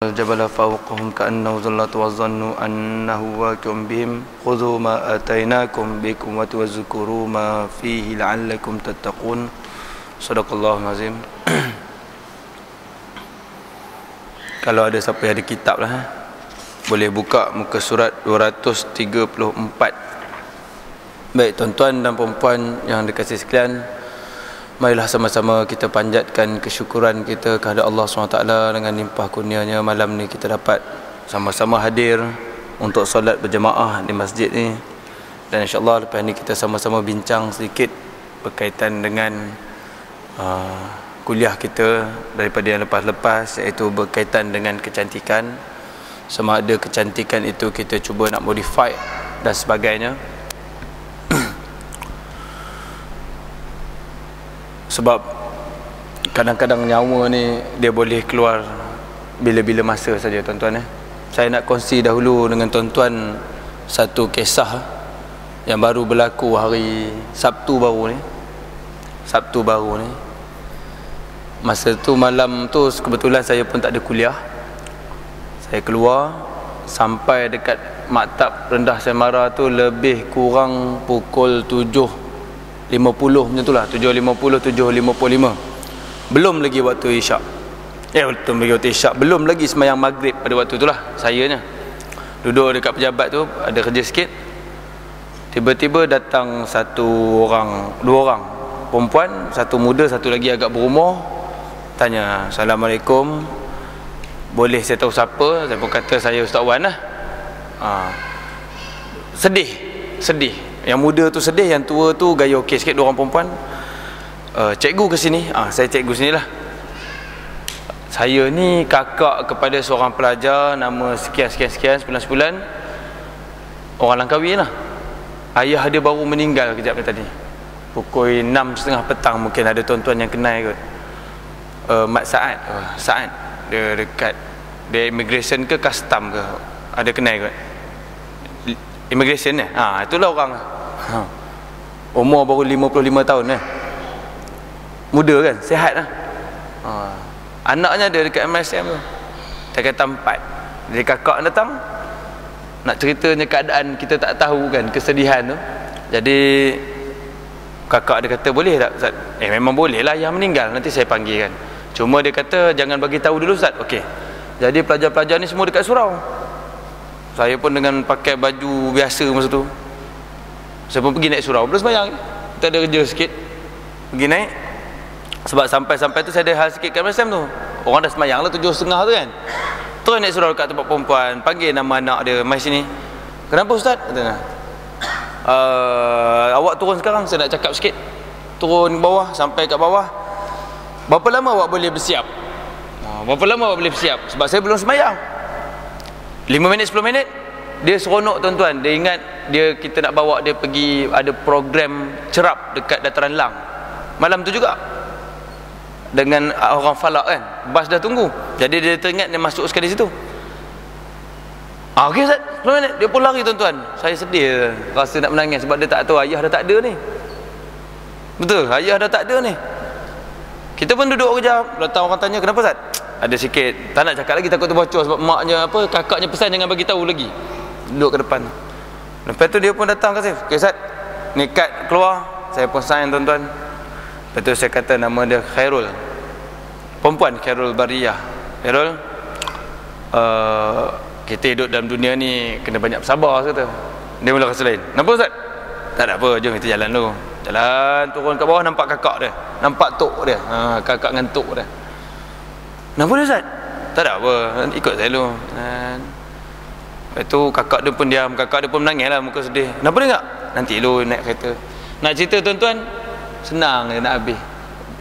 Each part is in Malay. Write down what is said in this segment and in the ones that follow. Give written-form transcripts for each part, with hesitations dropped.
الجبل فوقهم كأنه ظلة وظنوا أنه واقع بهم خذوا ما آتيناكم بقوة واذكروا ما فيه لعلكم تتقون صدق الله العظيم. Kalau ada siapa yang ada kitab lah, boleh buka muka surat 234. Baik tuan-tuan dan puan-puan yang dikasihi sekalian, marilah sama-sama kita panjatkan kesyukuran kita kepada Allah SWT dengan limpah kurnianya. Malam ni kita dapat sama-sama hadir untuk solat berjemaah di masjid ni. Dan insyaAllah lepas ni kita sama-sama bincang sedikit berkaitan dengan kuliah kita daripada yang lepas-lepas, iaitu berkaitan dengan kecantikan. Sama ada kecantikan itu kita cuba nak modify dan sebagainya. Sebab kadang-kadang nyawa ni dia boleh keluar bila-bila masa saja tuan-tuan. Saya nak kongsi dahulu dengan tuan-tuan satu kisah yang baru berlaku hari Sabtu baru ni. Masa tu malam tu kebetulan saya pun tak ada kuliah. Saya keluar sampai dekat maktab rendah Semara tu lebih kurang pukul 7.50 macam tu lah, 7.50, 7.55. Belum lagi waktu isyak. Belum lagi sembahyang maghrib pada waktu tu lah. Sayanya duduk dekat pejabat tu, ada kerja sikit. Tiba-tiba datang dua orang perempuan, satu muda, satu lagi agak berumur. Tanya, Assalamualaikum, boleh saya tahu siapa? Saya pun kata saya Ustaz Wan lah. Sedih. Yang muda tu sedih, yang tua tu gaya okey sikit. Dua orang perempuan, cikgu ke sini. Saya cikgu sinilah. Saya ni kakak kepada seorang pelajar nama sekian, sebulan-sebulan. Orang Langkawi lah. Ayah dia baru meninggal kejap ni tadi, pukul 6.30 petang. Mungkin ada tuan-tuan yang kenal kot. Mat Saad. Dia dekat, dia immigration ke custom ke, ada kenal kot. Immigration ni. Itulah orang. Umur baru 55 tahun muda kan, sihat lah. Anaknya ada dekat MSM tu, dia kata 4. Jadi kakak datang nak ceritanya keadaan kita tak tahu kan, kesedihan tu. Jadi kakak dia kata, boleh tak Ustaz? Memang boleh lah, ayah meninggal, nanti saya panggil kan. Cuma dia kata jangan bagi tahu dulu Ustaz. Okey. Jadi pelajar-pelajar ni semua dekat surau. Saya pun dengan pakai baju biasa masa tu, saya pun pergi naik surau. Belum sembahyang, kita ada kerja sikit, pergi naik. Sebab sampai-sampai tu saya ada hal sikit kat MSM tu. Orang dah sembahyang lah 7.30 tu kan. Terus naik surau dekat tempat perempuan, panggil nama anak dia, mai sini. Kenapa Ustaz? Katanya, awak turun sekarang, saya nak cakap sikit. Turun bawah, sampai kat bawah. Berapa lama awak boleh bersiap? Sebab saya belum sembahyang. 5 minit, 10 minit. Dia seronok tuan-tuan. Dia ingat kita nak bawa dia pergi ada program cerap dekat Dataran Lang malam tu juga, dengan orang falak kan. Bas dah tunggu, jadi dia teringat dia masuk sekali situ. Okey Ustaz, 10 minit. Dia pun lari tuan-tuan. Saya sedih, rasa nak menangis. Sebab dia tak tahu ayah dah tak ada ni. Betul, ayah dah tak ada ni. Kita pun duduk kejap. Datang orang tanya, kenapa Ustaz? Ada sikit, tak nak cakap lagi, takut terbocor. Sebab maknya kakaknya pesan jangan bagi tahu lagi. Duduk ke depan. Lepas tu dia pun datang ke saya. Okay Ustaz, ni kad keluar. Saya pun sign tuan-tuan. Lepas tu saya kata nama dia Khairul, perempuan, Khairul Bariyah. Khairul, kita hidup dalam dunia ni kena banyak bersabar kata. Dia mula rasa lain. Nampak Ustaz? Tak ada apa, jom kita jalan dulu. Jalan turun ke bawah, nampak kakak dia, nampak tok dia. Kakak dengan tok dia. Kenapa dia Ustaz? Tak ada apa, ikut saya dulu. Lepas tu kakak dia pun diam. Kakak dia pun menangis lah, muka sedih. Kenapa dia tak? Nanti dulu naik kereta. Nak cerita tuan-tuan, senang dia nak habis.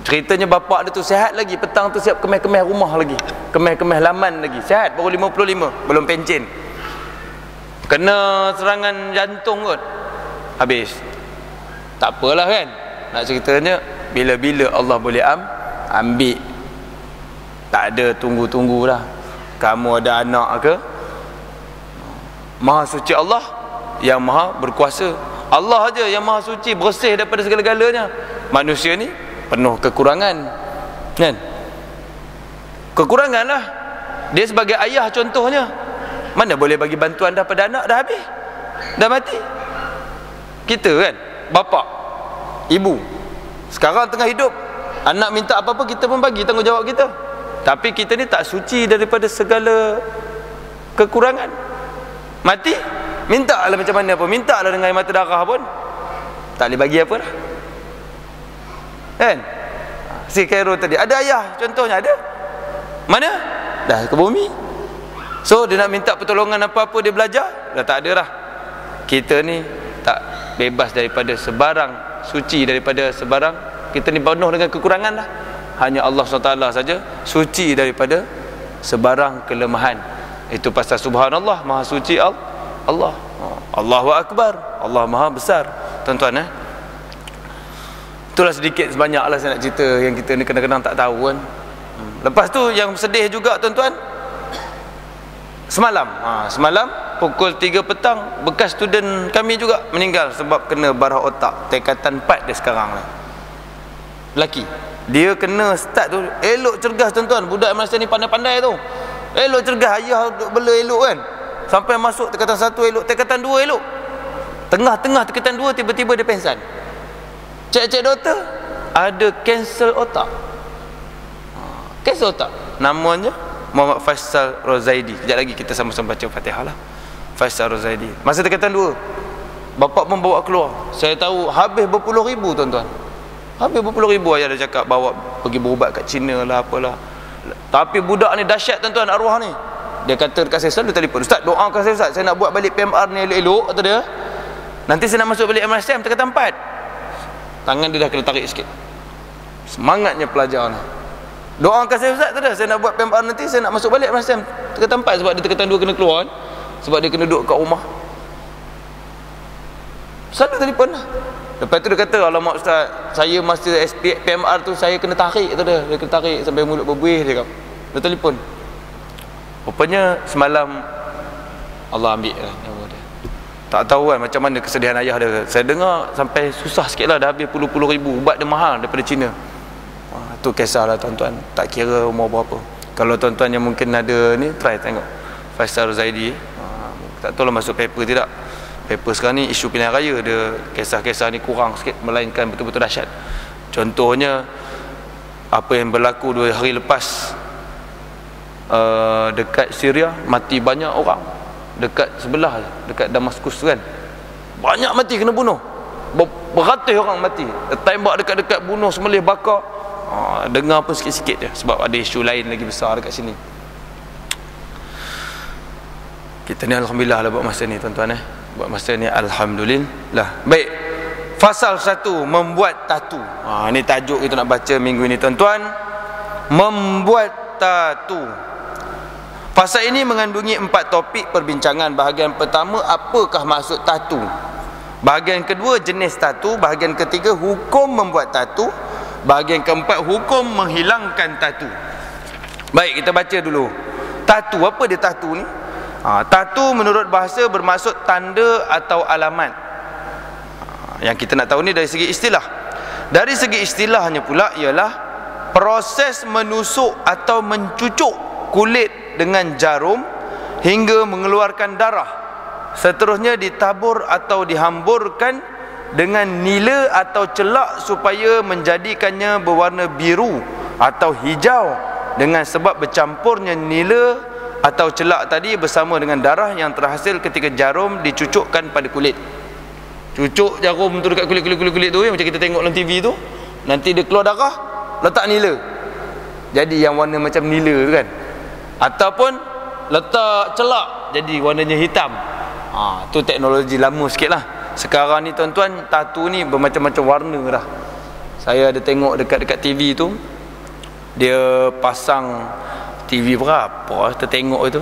Ceritanya bapak dia tu sihat lagi. Petang tu siap kemeh-kemeh rumah lagi, kemeh-kemeh laman lagi. Sihat, baru 55, belum pencen. Kena serangan jantung kot, habis. Tak apalah kan. Nak ceritanya, bila-bila Allah boleh ambil. Tak ada tunggu-tunggu dah. Kamu ada anak ke? Maha suci Allah yang maha berkuasa. Allah aja yang maha suci, bersih daripada segala-galanya. Manusia ni penuh kekurangan kan? Kekurangan lah. Dia sebagai ayah contohnya, mana boleh bagi bantuan dah pada anak, dah habis, dah mati. Kita kan bapa, ibu, sekarang tengah hidup, anak minta apa-apa kita pun bagi tanggungjawab kita. Tapi kita ni tak suci daripada segala kekurangan. Mati, minta lah macam mana pun, minta lah dengan air mata darah pun tak boleh bagi apa dah, kan? Si Cairo tadi ada ayah contohnya, ada mana dah ke bumi. So dia nak minta pertolongan apa-apa, dia belajar dah tak ada dah. Kita ni tak bebas daripada sebarang, suci daripada sebarang. Kita ni penuh dengan kekurangan lah. Hanya Allah SWT saja suci daripada sebarang kelemahan. Itu pasal subhanallah, maha suci Allah. Allahu Akbar, Allah maha besar. Tuan-tuan, itulah sedikit sebanyak lah saya nak cerita yang kita ni kadang-kadang tak tahu kan. Lepas tu yang sedih juga tuan-tuan, semalam pukul 3 petang bekas student kami juga meninggal sebab kena barah otak, tingkatan 4 dia sekarang ni. Lelaki, dia kena start tu elok cergas tuan-tuan. Budak Malaysia ni pandai-pandai tu, elok cergas, ayah bela elok kan, sampai masuk tingkatan 1 elok, tingkatan 2 elok, tengah-tengah tingkatan 2 tiba-tiba dia pengsan. Cek doktor, ada cancel otak. Cancel otak, namanya Muhammad Faisal Rozaidi. Sekejap lagi kita sama-sama baca Fatihah lah. Faisal Rozaidi masa tingkatan 2, bapak pun bawa keluar. Saya tahu habis berpuluh ribu tuan-tuan, habis berpuluh ribu. Ayah dah cakap bawa pergi berubat kat China lah apalah. Tapi budak ni dahsyat tuan-tuan, arwah ni. Dia kata dekat saya, selalu telefon, Ustaz doakan saya Ustaz, saya nak buat balik PMR ni elok-elok, kata dia. Nanti saya nak masuk balik MSM tingkatan 4. Tangan dia dah kena tarik sikit. Semangatnya pelajar ni. Doakan saya Ustaz, kata dia, saya nak buat PMR nanti, saya nak masuk balik MSM tingkatan 4. Sebab dia tingkatan 2 kena keluar kan? Sebab dia kena duduk kat rumah. Selalu telefon lah. Lepas tu dia kata, alamak Ustaz, saya masa PMR tu saya kena tarik, kata dia. Dia kena tarik sampai mulut berbuih dia kata. Dia telefon. Rupanya semalam Allah ambil lah nyawa dia. Tak tahu kan macam mana kesedihan ayah dia. Saya dengar sampai susah sikit lah, dah habis puluh-puluh ribu. Ubat dia mahal daripada China. Tu kisah lah tuan-tuan, tak kira umur berapa. Kalau tuan-tuan yang mungkin ada ni, try tengok Faisal Rozaidi. Tak tahu lah masuk paper tidak. Paper sekarang ni isu pilihan raya, dia kisah-kisah ni kurang sikit, melainkan betul-betul dahsyat. Contohnya apa yang berlaku 2 hari lepas dekat Syria, mati banyak orang. Dekat sebelah, dekat Damaskus kan, banyak mati, kena bunuh, beratus orang mati, tembak dekat-dekat, bunuh, sembelih, bakar. Dengar pun sikit-sikit je, sebab ada isu lain lagi besar dekat sini. Kita ni alhamdulillah lah buat masa ni tuan-tuan, buat masa ni alhamdulillah. Baik, fasal 1, membuat tatu. Ni tajuk kita nak baca minggu ini tuan-tuan, membuat tatu. Fasal ini mengandungi 4 topik perbincangan. Bahagian pertama, apakah maksud tatu? Bahagian kedua, jenis tatu. Bahagian ketiga, hukum membuat tatu. Bahagian keempat, hukum menghilangkan tatu. Baik, kita baca dulu. Tatu, apa dia tatu ni? Tatu menurut bahasa bermaksud tanda atau alamat. Yang kita nak tahu ni dari segi istilah. Dari segi istilahnya pula ialah proses menusuk atau mencucuk kulit dengan jarum hingga mengeluarkan darah. Seterusnya ditabur atau dihamburkan dengan nila atau celak supaya menjadikannya berwarna biru atau hijau dengan sebab bercampurnya nila atau celak tadi bersama dengan darah yang terhasil ketika jarum dicucukkan pada kulit. Cucuk jarum tu dekat kulit tu, macam kita tengok dalam TV tu, nanti dia keluar darah, letak nila, jadi yang warna macam nila tu kan. Ataupun letak celak, jadi warnanya hitam. Tu teknologi lama sikit lah. Sekarang ni tuan-tuan, tatu ni bermacam-macam warna dah. Saya ada tengok dekat TV tu, dia pasang TV berapa kita tengok itu,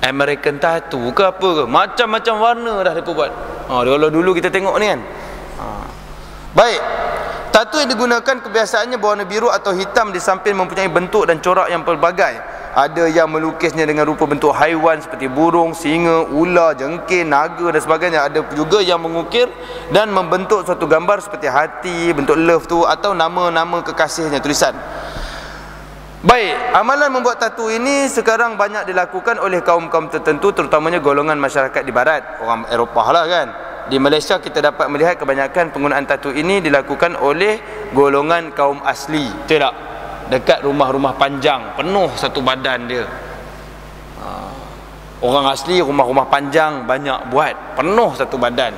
American tattoo ke apa ke, macam-macam warna dah dia buat. Kalau dulu kita tengok ni kan. Baik, tatu yang digunakan kebiasaannya berwarna biru atau hitam di samping mempunyai bentuk dan corak yang pelbagai. Ada yang melukisnya dengan rupa bentuk haiwan seperti burung, singa, ular, jengking, naga dan sebagainya. Ada juga yang mengukir dan membentuk suatu gambar seperti hati, bentuk love tu, atau nama-nama kekasihnya, tulisan. Baik, amalan membuat tatu ini sekarang banyak dilakukan oleh kaum-kaum tertentu, terutamanya golongan masyarakat di barat, orang Eropah lah kan. Di Malaysia kita dapat melihat kebanyakan penggunaan tatu ini dilakukan oleh golongan kaum asli. Betul tak? Dekat rumah-rumah panjang, penuh satu badan dia. Orang asli rumah-rumah panjang banyak buat, penuh satu badan.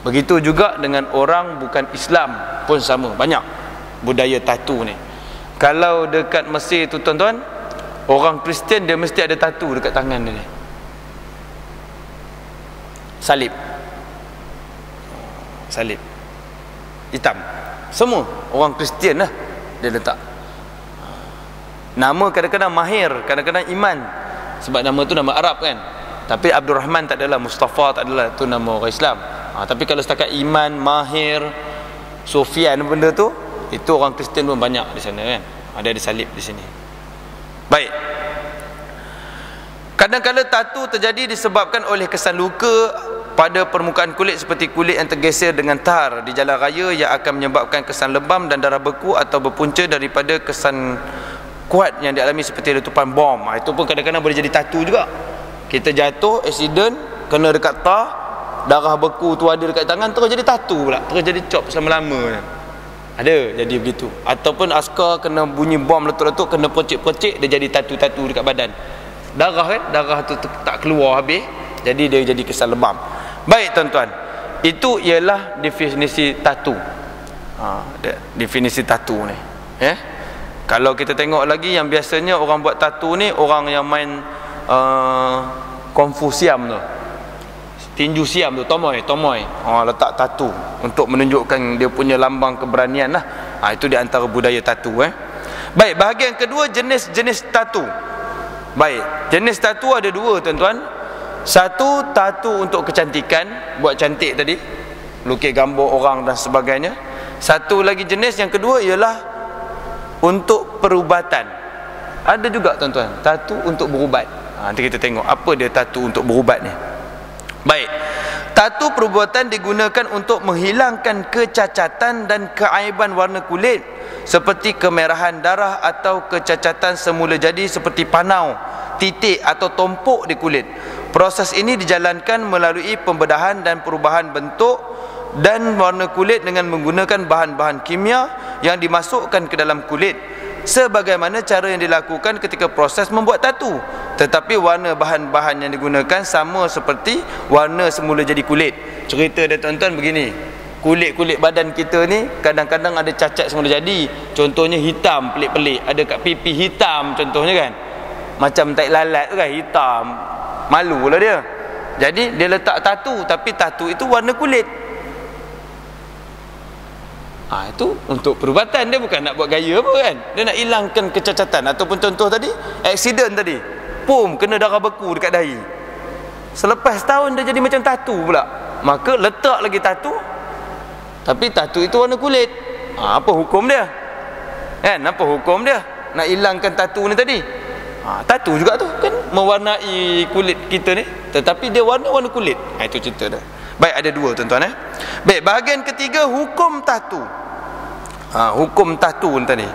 Begitu juga dengan orang bukan Islam pun sama, banyak budaya tatu ni. Kalau dekat Mesir tu tuan-tuan, orang Kristian dia mesti ada tatu dekat tangan dia ni. Salib. Salib hitam. Semua orang Kristian lah dia letak. Nama kadang-kadang Mahir, kadang-kadang Iman. Sebab nama tu nama Arab kan. Tapi Abdul Rahman tak adalah, Mustafa tak adalah, tu nama orang Islam. Tapi kalau setakat Iman, Mahir, Sofian benda tu, itu orang Kristian pun banyak di sana kan. Ada salib di sini. Baik. Kadang-kadang tatu terjadi disebabkan oleh kesan luka pada permukaan kulit seperti kulit yang tergeser dengan tar di jalan raya yang akan menyebabkan kesan lebam dan darah beku atau berpunca daripada kesan kuat yang dialami seperti letupan bom. Itu pun kadang-kadang boleh jadi tatu juga. Kita jatuh, accident, kena dekat tar, darah beku tu ada dekat tangan, terus jadi tatu pula, terus jadi cop selama-lamanya. Ada jadi begitu. Ataupun askar kena bunyi bom letup-letup, kena percik-percik, dia jadi tatu-tatu dekat badan. Darah kan, darah tu tak keluar habis, jadi dia jadi kesan lebam. Baik tuan-tuan, itu ialah definisi tatu. Definisi tatu ni. Kalau kita tengok lagi, yang biasanya orang buat tatu ni orang yang main Kungfu Siam tu, tinju Siam tu, tomoy, letak tatu untuk menunjukkan dia punya lambang keberanian lah. Itu di antara budaya tatu. Baik, bahagian kedua, jenis-jenis tatu. Baik, jenis tatu ada dua tuan-tuan. Satu, tatu untuk kecantikan, buat cantik tadi, lukis gambar orang dan sebagainya. Satu lagi jenis yang kedua ialah untuk perubatan. Ada juga tuan-tuan, tatu untuk berubat. Nanti kita tengok apa dia tatu untuk berubat ni. Baik, tatu perubatan digunakan untuk menghilangkan kecacatan dan keaiban warna kulit seperti kemerahan darah atau kecacatan semula jadi seperti panau, titik atau tompok di kulit. Proses ini dijalankan melalui pembedahan dan perubahan bentuk dan warna kulit dengan menggunakan bahan-bahan kimia yang dimasukkan ke dalam kulit, sebagaimana cara yang dilakukan ketika proses membuat tatu. Tetapi warna bahan-bahan yang digunakan sama seperti warna semula jadi kulit. Cerita dia tuan-tuan begini, kulit-kulit badan kita ni kadang-kadang ada cacat semula jadi. Contohnya hitam pelik-pelik, ada kat pipi hitam contohnya kan, macam tai lalat tu kan, hitam, malulah dia. Jadi dia letak tatu, tapi tatu itu warna kulit. Itu untuk perubatan, dia bukan nak buat gaya apa kan. Dia nak hilangkan kecacatan. Ataupun contoh tadi, accident tadi, pum, kena darah beku dekat dahi. Selepas tahun dia jadi macam tatu pula. Maka letak lagi tatu, tapi tatu itu warna kulit. Apa hukum dia? Kan, apa hukum dia? Nak hilangkan tatu ni tadi. Tatu juga tu kan, mewarnai kulit kita ni, tetapi dia warna-warna kulit. Itu cerita dia. Baik, ada dua tuan-tuan. Baik, bahagian ketiga, hukum tatu. Hukum tatu tadi.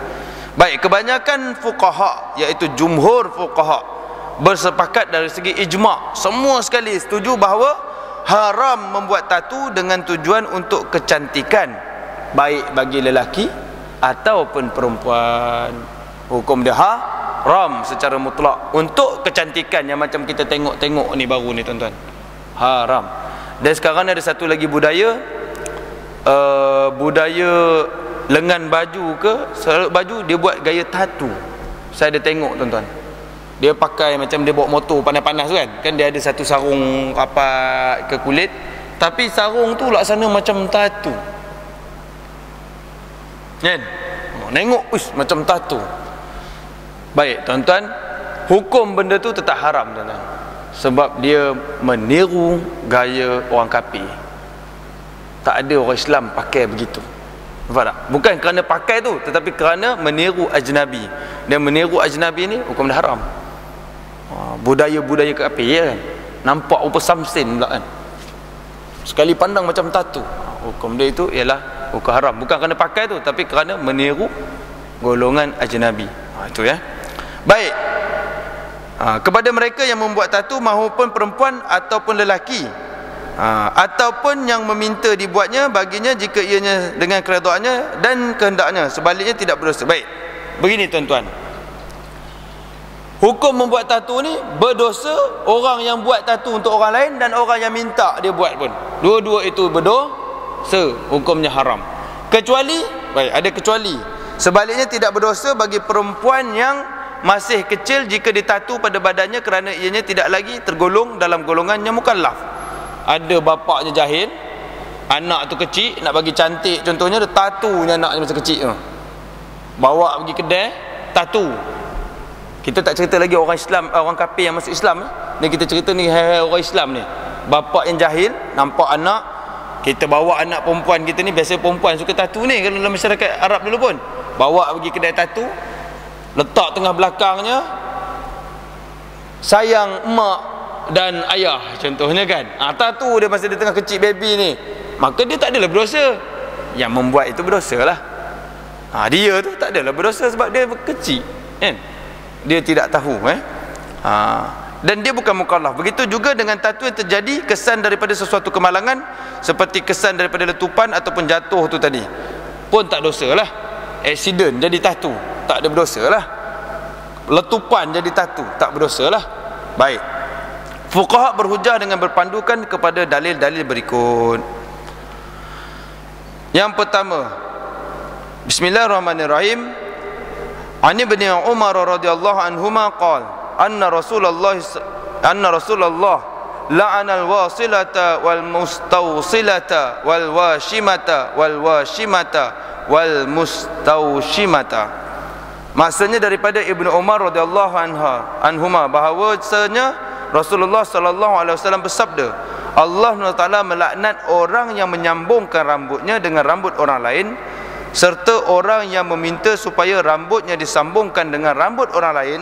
Baik, kebanyakan fuqaha, iaitu jumhur fuqaha, bersepakat dari segi ijma', semua sekali setuju bahawa haram membuat tatu dengan tujuan untuk kecantikan, baik bagi lelaki ataupun perempuan. Hukum dia haram secara mutlak untuk kecantikan, yang macam kita tengok-tengok ni baru ni tuan-tuan. Haram. Dan sekarang ada satu lagi budaya, budaya lengan baju ke serut baju, dia buat gaya tatu. Saya ada tengok tuan-tuan, dia pakai macam dia bawa motor panas-panas kan, dia ada satu sarung rapat ke kulit, tapi sarung tu laksana macam tatu kan, nengok macam tatu. Baik tuan-tuan, hukum benda tu tetap haram tuan-tuan, sebab dia meniru gaya orang kafir. Tak ada orang Islam pakai begitu. Nampak tak? Bukan kerana pakai tu, tetapi kerana meniru ajnabi. Dan meniru ajnabi ni hukum dah haram. Budaya-budaya kafir ya kan, nampak rupa samsin pula kan, sekali pandang macam tatu. Hukum dia itu ialah hukum haram, bukan kerana pakai tu, tapi kerana meniru golongan ajnabi. Itu ya. Baik. Kepada mereka yang membuat tatu maupun perempuan ataupun lelaki, ataupun yang meminta dibuatnya baginya jika ianya dengan keredaannya dan kehendaknya, sebaliknya tidak berdosa. Baik. Begini tuan-tuan. Hukum membuat tatu ni berdosa orang yang buat tatu untuk orang lain dan orang yang minta dia buat pun. Dua-dua itu berdosa, hukumnya haram. Kecuali, baik, ada kecuali. Sebaliknya tidak berdosa bagi perempuan yang masih kecil jika ditatu pada badannya kerana ianya tidak lagi tergolong dalam golongannya mukallaf. Ada bapaknya jahil, anak tu kecil, nak bagi cantik contohnya, dia tatunya anaknya masa kecil tu, bawa pergi kedai tatu. Kita tak cerita lagi orang Islam, orang kafir yang masuk Islam ni, kita cerita ni orang Islam ni. Bapak yang jahil nampak anak, kita bawa anak perempuan kita ni, biasa perempuan suka tatu ni kalau dalam masyarakat Arab dulu pun, bawa pergi kedai tatu, letak tengah belakangnya sayang mak dan ayah contohnya kan. Tatu dia masa dia tengah kecil baby ni, maka dia tak adalah berdosa. Yang membuat itu berdosa lah. Dia tu tak adalah berdosa sebab dia kecil kan, dia tidak tahu dan dia bukan mukallaf. Begitu juga dengan tatu yang terjadi kesan daripada sesuatu kemalangan, seperti kesan daripada letupan ataupun jatuh tu tadi, pun tak dosa lah. Accident jadi tatu, tak ada berdosa lah. Letupan jadi tatu, tak berdosa lah. Baik. Fuqaha berhujah dengan berpandukan kepada dalil-dalil berikut. Yang pertama, Bismillahirrahmanirrahim. An Ibnu Umar radhiyallahu anhuma qala anna Rasulullah la'ana al-wasilata wal mustawsilata wal washimata wal washimata wal mustawshimata. Maksudnya daripada Ibnu Umar radhiyallahu anhuma bahawasanya Rasulullah sallallahu alaihi wasallam bersabda, Allah Taala melaknat orang yang menyambungkan rambutnya dengan rambut orang lain, serta orang yang meminta supaya rambutnya disambungkan dengan rambut orang lain.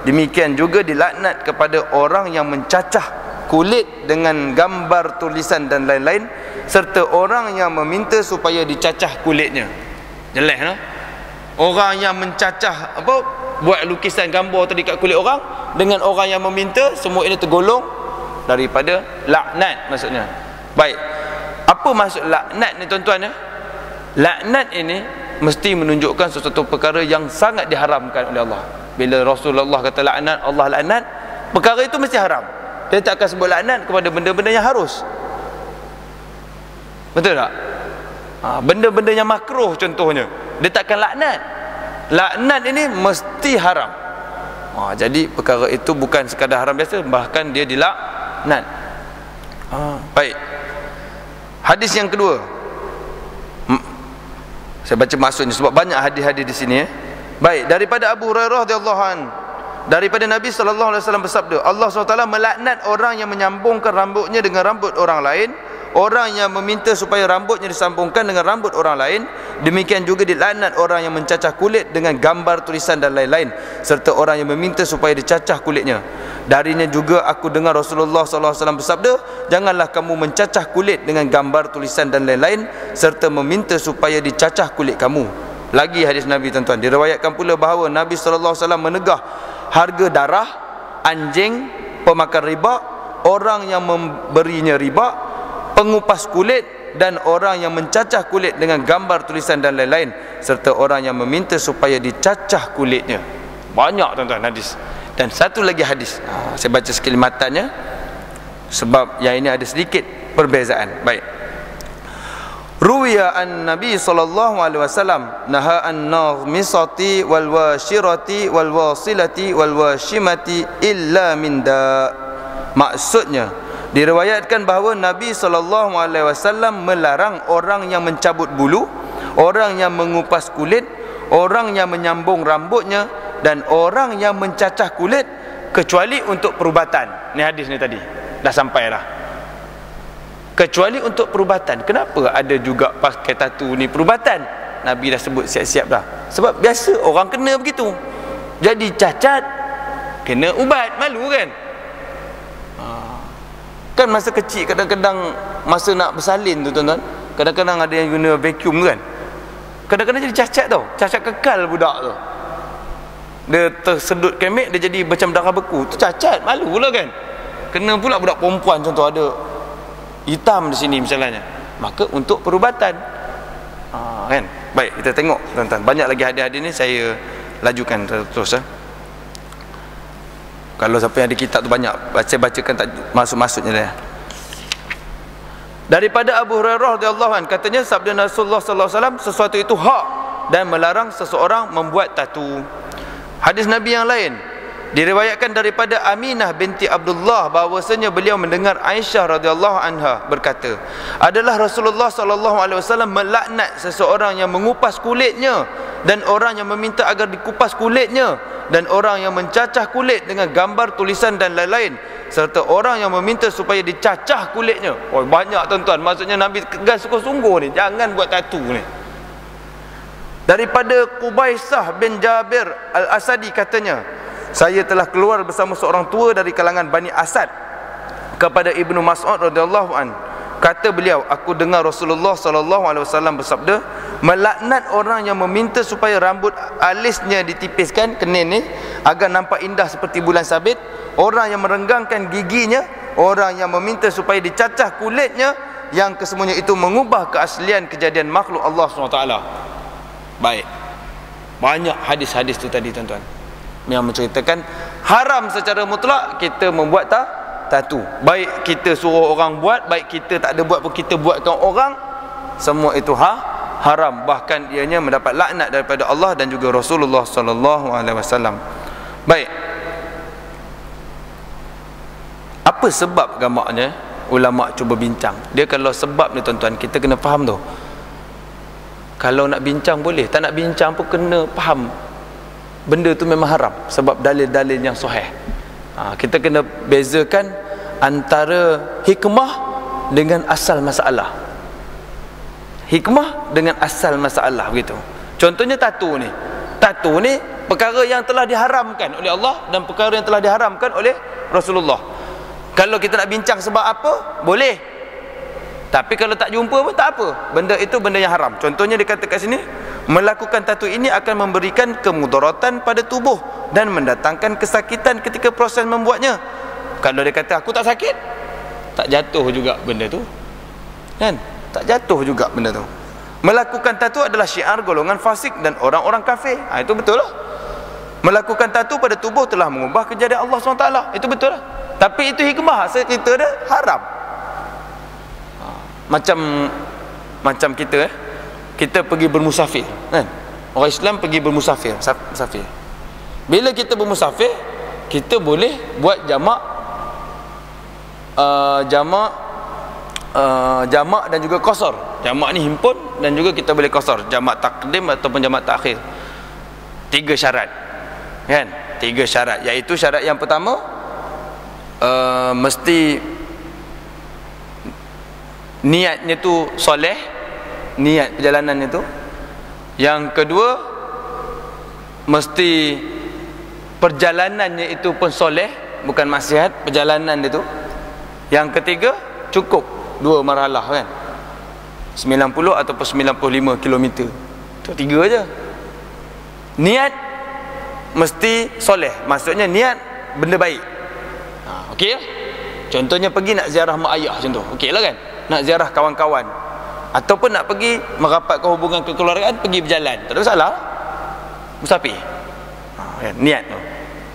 Demikian juga dilaknat kepada orang yang mencacah kulit dengan gambar tulisan dan lain-lain, serta orang yang meminta supaya dicacah kulitnya. Jelas no? Orang yang mencacah buat lukisan gambar tadi kat kulit orang, dengan orang yang meminta, semua ini tergolong daripada laknat maksudnya. Baik. Apa maksud laknat ni tuan-tuan ya? Laknat ini mesti menunjukkan sesuatu perkara yang sangat diharamkan oleh Allah. Bila Rasulullah kata laknat, Allah laknat, perkara itu mesti haram. Dia tak akan sebut laknat kepada benda-benda yang harus. Betul tak? Benda-benda yang makruh contohnya, dia takkan laknat. Laknat ini mesti haram. Jadi perkara itu bukan sekadar haram biasa, bahkan dia dilaknat. Baik. Hadis yang kedua, saya baca maksudnya sebab banyak hadis-hadis di sini. Baik, daripada Abu Hurairah radhiyallahu anhu, daripada Nabi sallallahu alaihi wasallam bersabda, Allah SWT melaknat orang yang menyambungkan rambutnya dengan rambut orang lain, orang yang meminta supaya rambutnya disambungkan dengan rambut orang lain. Demikian juga dilaknat orang yang mencacah kulit dengan gambar tulisan dan lain-lain, serta orang yang meminta supaya dicacah kulitnya. Darinya juga aku dengar Rasulullah SAW bersabda, janganlah kamu mencacah kulit dengan gambar tulisan dan lain-lain, serta meminta supaya dicacah kulit kamu. Lagi hadis Nabi tuan-tuan, diriwayatkan pula bahawa Nabi SAW menegah harga darah anjing pemakan riba, orang yang memberinya riba, pengupas kulit, dan orang yang mencacah kulit dengan gambar tulisan dan lain-lain, serta orang yang meminta supaya dicacah kulitnya. Banyak tuan-tuan hadis. Dan satu lagi hadis, saya baca sekali matanya sebab yang ini ada sedikit perbezaan. Baik. Ruwiya an Nabi sallallahu alaihi wasallam naha an-nazmisati wal washirati wal wasilati wal washimati illa min da. Maksudnya diriwayatkan bahawa Nabi SAW melarang orang yang mencabut bulu, orang yang mengupas kulit, orang yang menyambung rambutnya, dan orang yang mencacah kulit, kecuali untuk perubatan. Ni hadis ni tadi dah sampai dah. Kecuali untuk perubatan. Kenapa ada juga pakai tatu ni perubatan? Nabi dah sebut siap-siap dah. Sebab biasa orang kena begitu. Jadi cacat, kena ubat, malu kan? Kan masa kecil kadang-kadang masa nak bersalin tu tuan-tuan, kadang-kadang ada yang guna vacuum tu kan, kadang-kadang jadi cacat tau, cacat kekal budak tu. dia tersedut kemek, dia jadi macam darah beku. Tu cacat, malu pula kan. Kena pula budak perempuan contoh ada hitam di sini misalnya, maka untuk perubatan. Kan. Baik, kita tengok tuan-tuan. Banyak lagi hadis-hadis ni saya lajukan terus. Kalau siapa yang ada kitab tu banyak, saya bacakan tak masuk-masuknya dah. Daripada Abu Hurairah radhiyallahu anhu, katanya sabda Rasulullah sallallahu alaihi wasallam, sesuatu itu hak dan melarang seseorang membuat tatu. Hadis Nabi yang lain diriwayatkan daripada Aminah binti Abdullah bahawasanya beliau mendengar Aisyah radhiyallahu anha berkata, adalah Rasulullah sallallahu alaihi wasallam melaknat seseorang yang mengupas kulitnya dan orang yang meminta agar dikupas kulitnya dan orang yang mencacah kulit dengan gambar tulisan dan lain-lain, serta orang yang meminta supaya dicacah kulitnya. Oh, banyak tuan-tuan. Maksudnya Nabi tegas sungguh-sungguh ni, jangan buat tatu ni. Daripada Qubaisah bin Jabir Al-Asadi katanya, saya telah keluar bersama seorang tua dari kalangan Bani Asad kepada Ibnu Mas'ud radhiyallahu an. Kata beliau, aku dengar Rasulullah sallallahu alaihi wasallam bersabda, melaknat orang yang meminta supaya rambut alisnya ditipiskan, kenin ni, agar nampak indah seperti bulan sabit, orang yang merenggangkan giginya, orang yang meminta supaya dicacah kulitnya, yang kesemuanya itu mengubah keaslian kejadian makhluk Allah SWT. Baik, banyak hadis-hadis tu tadi tuan-tuan yang menceritakan haram secara mutlak kita membuat tatu. Baik kita suruh orang buat, baik kita tak ada buat pun kita buatkan orang, semua itu haram. Bahkan ianya mendapat laknat daripada Allah dan juga Rasulullah sallallahu alaihi wasallam. Baik, apa sebab gamaknya? Ulama cuba bincang. Dia kalau sebab ni tuan-tuan, kita kena faham tu. Kalau nak bincang boleh, tak nak bincang pun kena faham benda tu memang haram sebab dalil-dalil yang sahih. Kita kena bezakan antara hikmah dengan asal masalah. Hikmah dengan asal masalah, begitu. Contohnya tatu ni. Tatu ni perkara yang telah diharamkan oleh Allah dan perkara yang telah diharamkan oleh Rasulullah. Kalau kita nak bincang sebab apa, boleh. Tapi kalau tak jumpa pun tak apa. Benda itu benda yang haram. Contohnya dia kata kat sini, melakukan tatu ini akan memberikan kemudaratan pada tubuh dan mendatangkan kesakitan ketika proses membuatnya. Kalau dia kata aku tak sakit, tak jatuh juga benda tu, kan? Tak jatuh juga benda tu. Melakukan tatu adalah syiar golongan fasik dan orang-orang kafir. Itu betul lah. Melakukan tatu pada tubuh telah mengubah kejadian Allah SWT. Itu betul lah. Tapi itu hikmah, kita dah haram. Macam kita kita pergi bermusafir, kan? Orang Islam pergi bermusafir, musafir. Bila kita bermusafir, kita boleh buat jamak dan juga qasar. Jamak ni himpun dan juga kita boleh qasar, jamak takdim ataupun jamak takhir. 3 syarat, kan? 3 syarat, iaitu syarat yang pertama, mesti niatnya tu soleh, niat perjalanannya tu. Yang kedua, mesti perjalanannya itu pun soleh, bukan maksiat perjalanan dia tu. Yang ketiga, cukup 2 marhalah, kan? 90 ataupun 95 km. Itu 3 je. Niat mesti soleh, maksudnya niat benda baik. Okey lah. Contohnya pergi nak ziarah mak ayah contoh, okey lah, kan? Nak ziarah kawan-kawan ataupun nak pergi merapatkan hubungan kekeluargaan, pergi berjalan, tak ada masalah. Musafir. Niat tu.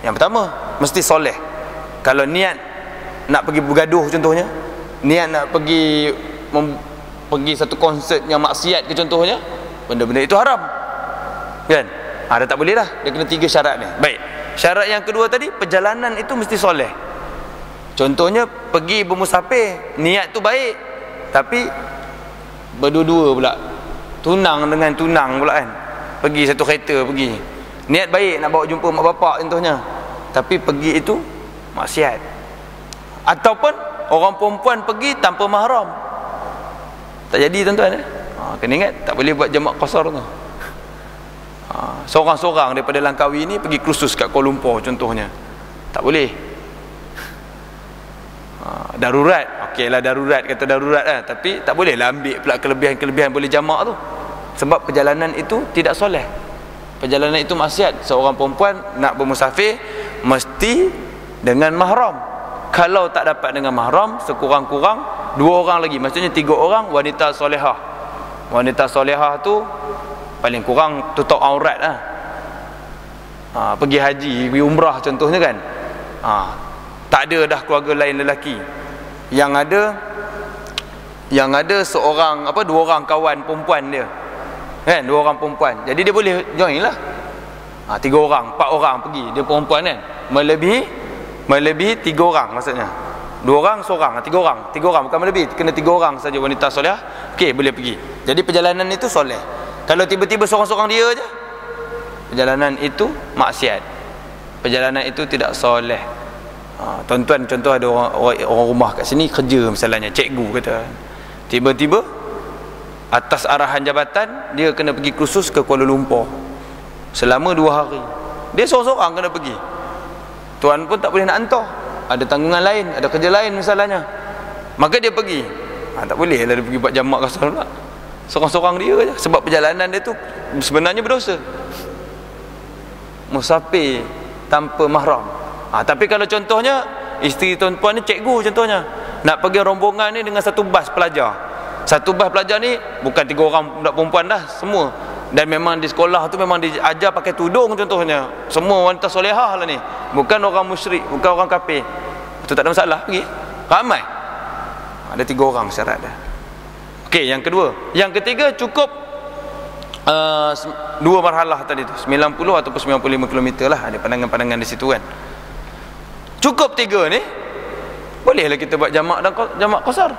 Yang pertama mesti soleh. Kalau niat nak pergi bergaduh contohnya, niat nak pergi satu konsert yang maksiat ke contohnya, benda-benda itu haram, kan? Dah tak boleh dah. Dia kena 3 syarat ni. Baik, syarat yang kedua tadi, perjalanan itu mesti soleh. Contohnya pergi bermusafir, niat tu baik, tapi berdua-dua pula, tunang dengan tunang pula, kan? Pergi satu kereta, pergi niat baik nak bawa jumpa mak bapak contohnya, tapi pergi itu maksiat. Ataupun orang perempuan pergi tanpa mahram, tak jadi tuan-tuan. Kena ingat, tak boleh buat jamak qasar tu. Seorang-seorang daripada Langkawi ni pergi kursus kat Kuala Lumpur contohnya, tak boleh. Darurat, okey lah, darurat, kata darurat lah, tapi tak boleh lah ambil pula kelebihan-kelebihan boleh jamak tu, sebab perjalanan itu tidak soleh. Perjalanan itu maksiat. Seorang perempuan nak bermusafir mesti dengan mahram. Kalau tak dapat dengan mahram, sekurang-kurang 2 orang lagi, maksudnya 3 orang wanita solehah. Wanita solehah tu paling kurang tutup aurat lah. Pergi haji, pergi umrah contohnya kan. Tak ada dah keluarga lain lelaki. Yang ada seorang 2 orang kawan perempuan dia. Kan, 2 orang perempuan. Jadi dia boleh join lah. 3 orang, 4 orang pergi. Dia perempuan kan. Melebihi 3 orang maksudnya. 2 orang seorang, 3 orang. 3 orang bukan melebihi, kena 3 orang saja wanita soleh. Okey, boleh pergi. Jadi perjalanan itu soleh. Kalau tiba-tiba seorang-seorang dia je, perjalanan itu maksiat. Perjalanan itu tidak soleh. Tuan-tuan, contoh ada orang rumah kat sini kerja misalnya, cikgu kata, tiba-tiba atas arahan jabatan dia kena pergi kursus ke Kuala Lumpur selama 2 hari. Dia seorang-seorang kena pergi. Tuan pun tak boleh nak hantar, ada tanggungan lain, ada kerja lain misalnya, maka dia pergi. Tak boleh lah dia pergi buat jamak kasar pula, seorang-seorang dia je. Sebab perjalanan dia tu sebenarnya berdosa, musafir tanpa mahram. Tapi kalau contohnya isteri tuan-puan ni cikgu contohnya, nak pergi rombongan ni dengan satu bas pelajar. Satu bas pelajar ni bukan 3 orang budak perempuan dah, semua. Dan memang di sekolah tu memang diajar pakai tudung contohnya. Semua wanita solehah lah ni, bukan orang musyrik, bukan orang kafir. Itu tak ada masalah, pergi. Ramai. Ada 3 orang syarat dah. Okey, yang kedua. Yang ketiga cukup 2 marhalah tadi tu, 90 ataupun 95 km lah. Ada pandangan-pandangan di situ kan. Cukup 3 ni, bolehlah kita buat jamak dan jamak qasar.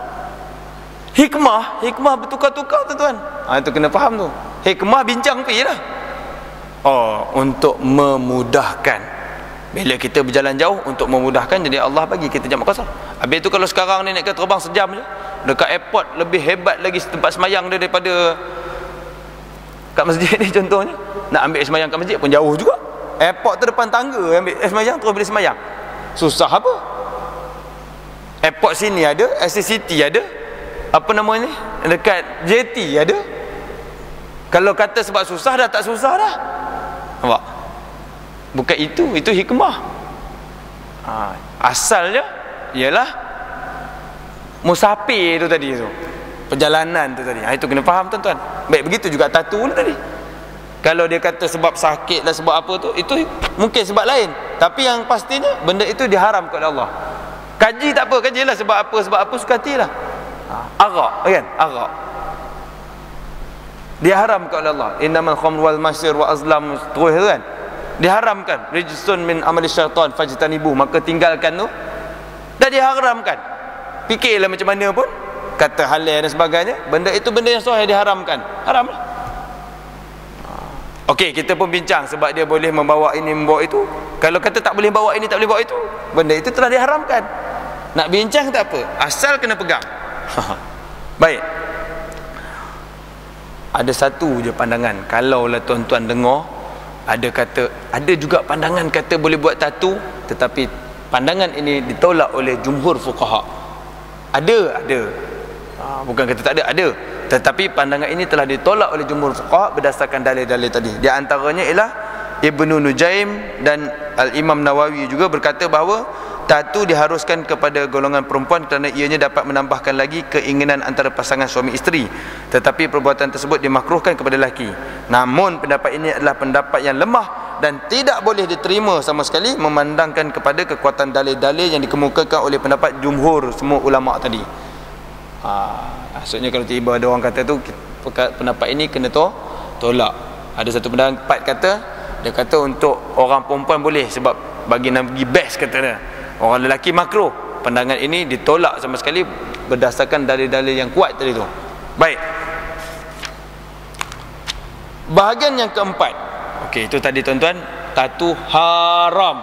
Hikmah bertukar-tukar tuan-tuan. Itu kena faham tu. Hikmah bincang pi lah. Untuk memudahkan. Bila kita berjalan jauh, untuk memudahkan, jadi Allah bagi kita jamak qasar. Habis tu kalau sekarang ni nak terbang sejam je, dekat airport lebih hebat lagi tempat semayang dia daripada kat masjid ni contohnya. Nak ambil semayang kat masjid pun jauh juga. Airport tu depan tangga, ambil semayang terus boleh semayang. Susah apa? Airport sini ada, SCCT ada, apa nama ni, dekat JT ada. Kalau kata sebab susah dah tak susah dah. Nampak? Bukan itu hikmah. Asalnya ialah musafir tu tadi tu, perjalanan tu tadi. Itu kena faham tuan-tuan. Baik, begitu juga tatu ni tadi. Kalau dia kata sebab sakit lah, sebab apa tu, itu mungkin sebab lain. Tapi yang pastinya benda itu diharamkan oleh Allah. Kaji tak apa, kajilah sebab apa suka hatilah. Arak kan, arak diharamkan oleh Allah. Innamal khamru wal maisir wa azlam, terus kan, diharamkan. Rijsun min amali syaitan fajtanibu, maka tinggalkan tu. Dah diharamkan. Fikirlah macam mana pun, kata halal dan sebagainya, benda itu benda yang sahih diharamkan, haramlah. Okey, kita pun bincang sebab dia boleh membawa ini, membawa itu. Kalau kata tak boleh bawa ini, tak boleh bawa itu, benda itu telah diharamkan. Nak bincang tak apa, asal kena pegang. Baik. Ada satu je pandangan, kalaulah tuan-tuan dengar, ada juga pandangan kata boleh buat tatu, tetapi pandangan ini ditolak oleh jumhur fuqaha. Ada. Bukan kata tak ada. Tetapi pandangan ini telah ditolak oleh jumhur fuqaha berdasarkan dalil-dalil tadi. Di antaranya ialah Ibnu Nujaim dan Al-Imam Nawawi juga berkata bahawa tatu diharuskan kepada golongan perempuan kerana ianya dapat menambahkan lagi keinginan antara pasangan suami isteri, tetapi perbuatan tersebut dimakruhkan kepada lelaki. Namun pendapat ini adalah pendapat yang lemah dan tidak boleh diterima sama sekali memandangkan kepada kekuatan dalil-dalil yang dikemukakan oleh pendapat jumhur semua ulama tadi. Maksudnya kalau tiba ada orang kata tu pendapat ini kena tolak. Ada satu pendapat kata, dia kata untuk orang perempuan boleh sebab bagi Nabi best katanya. Orang lelaki makruh. Pandangan ini ditolak sama sekali berdasarkan dalil-dalil yang kuat tadi tu. Baik. Bahagian yang keempat. Okey, itu tadi tuan-tuan, tatu haram.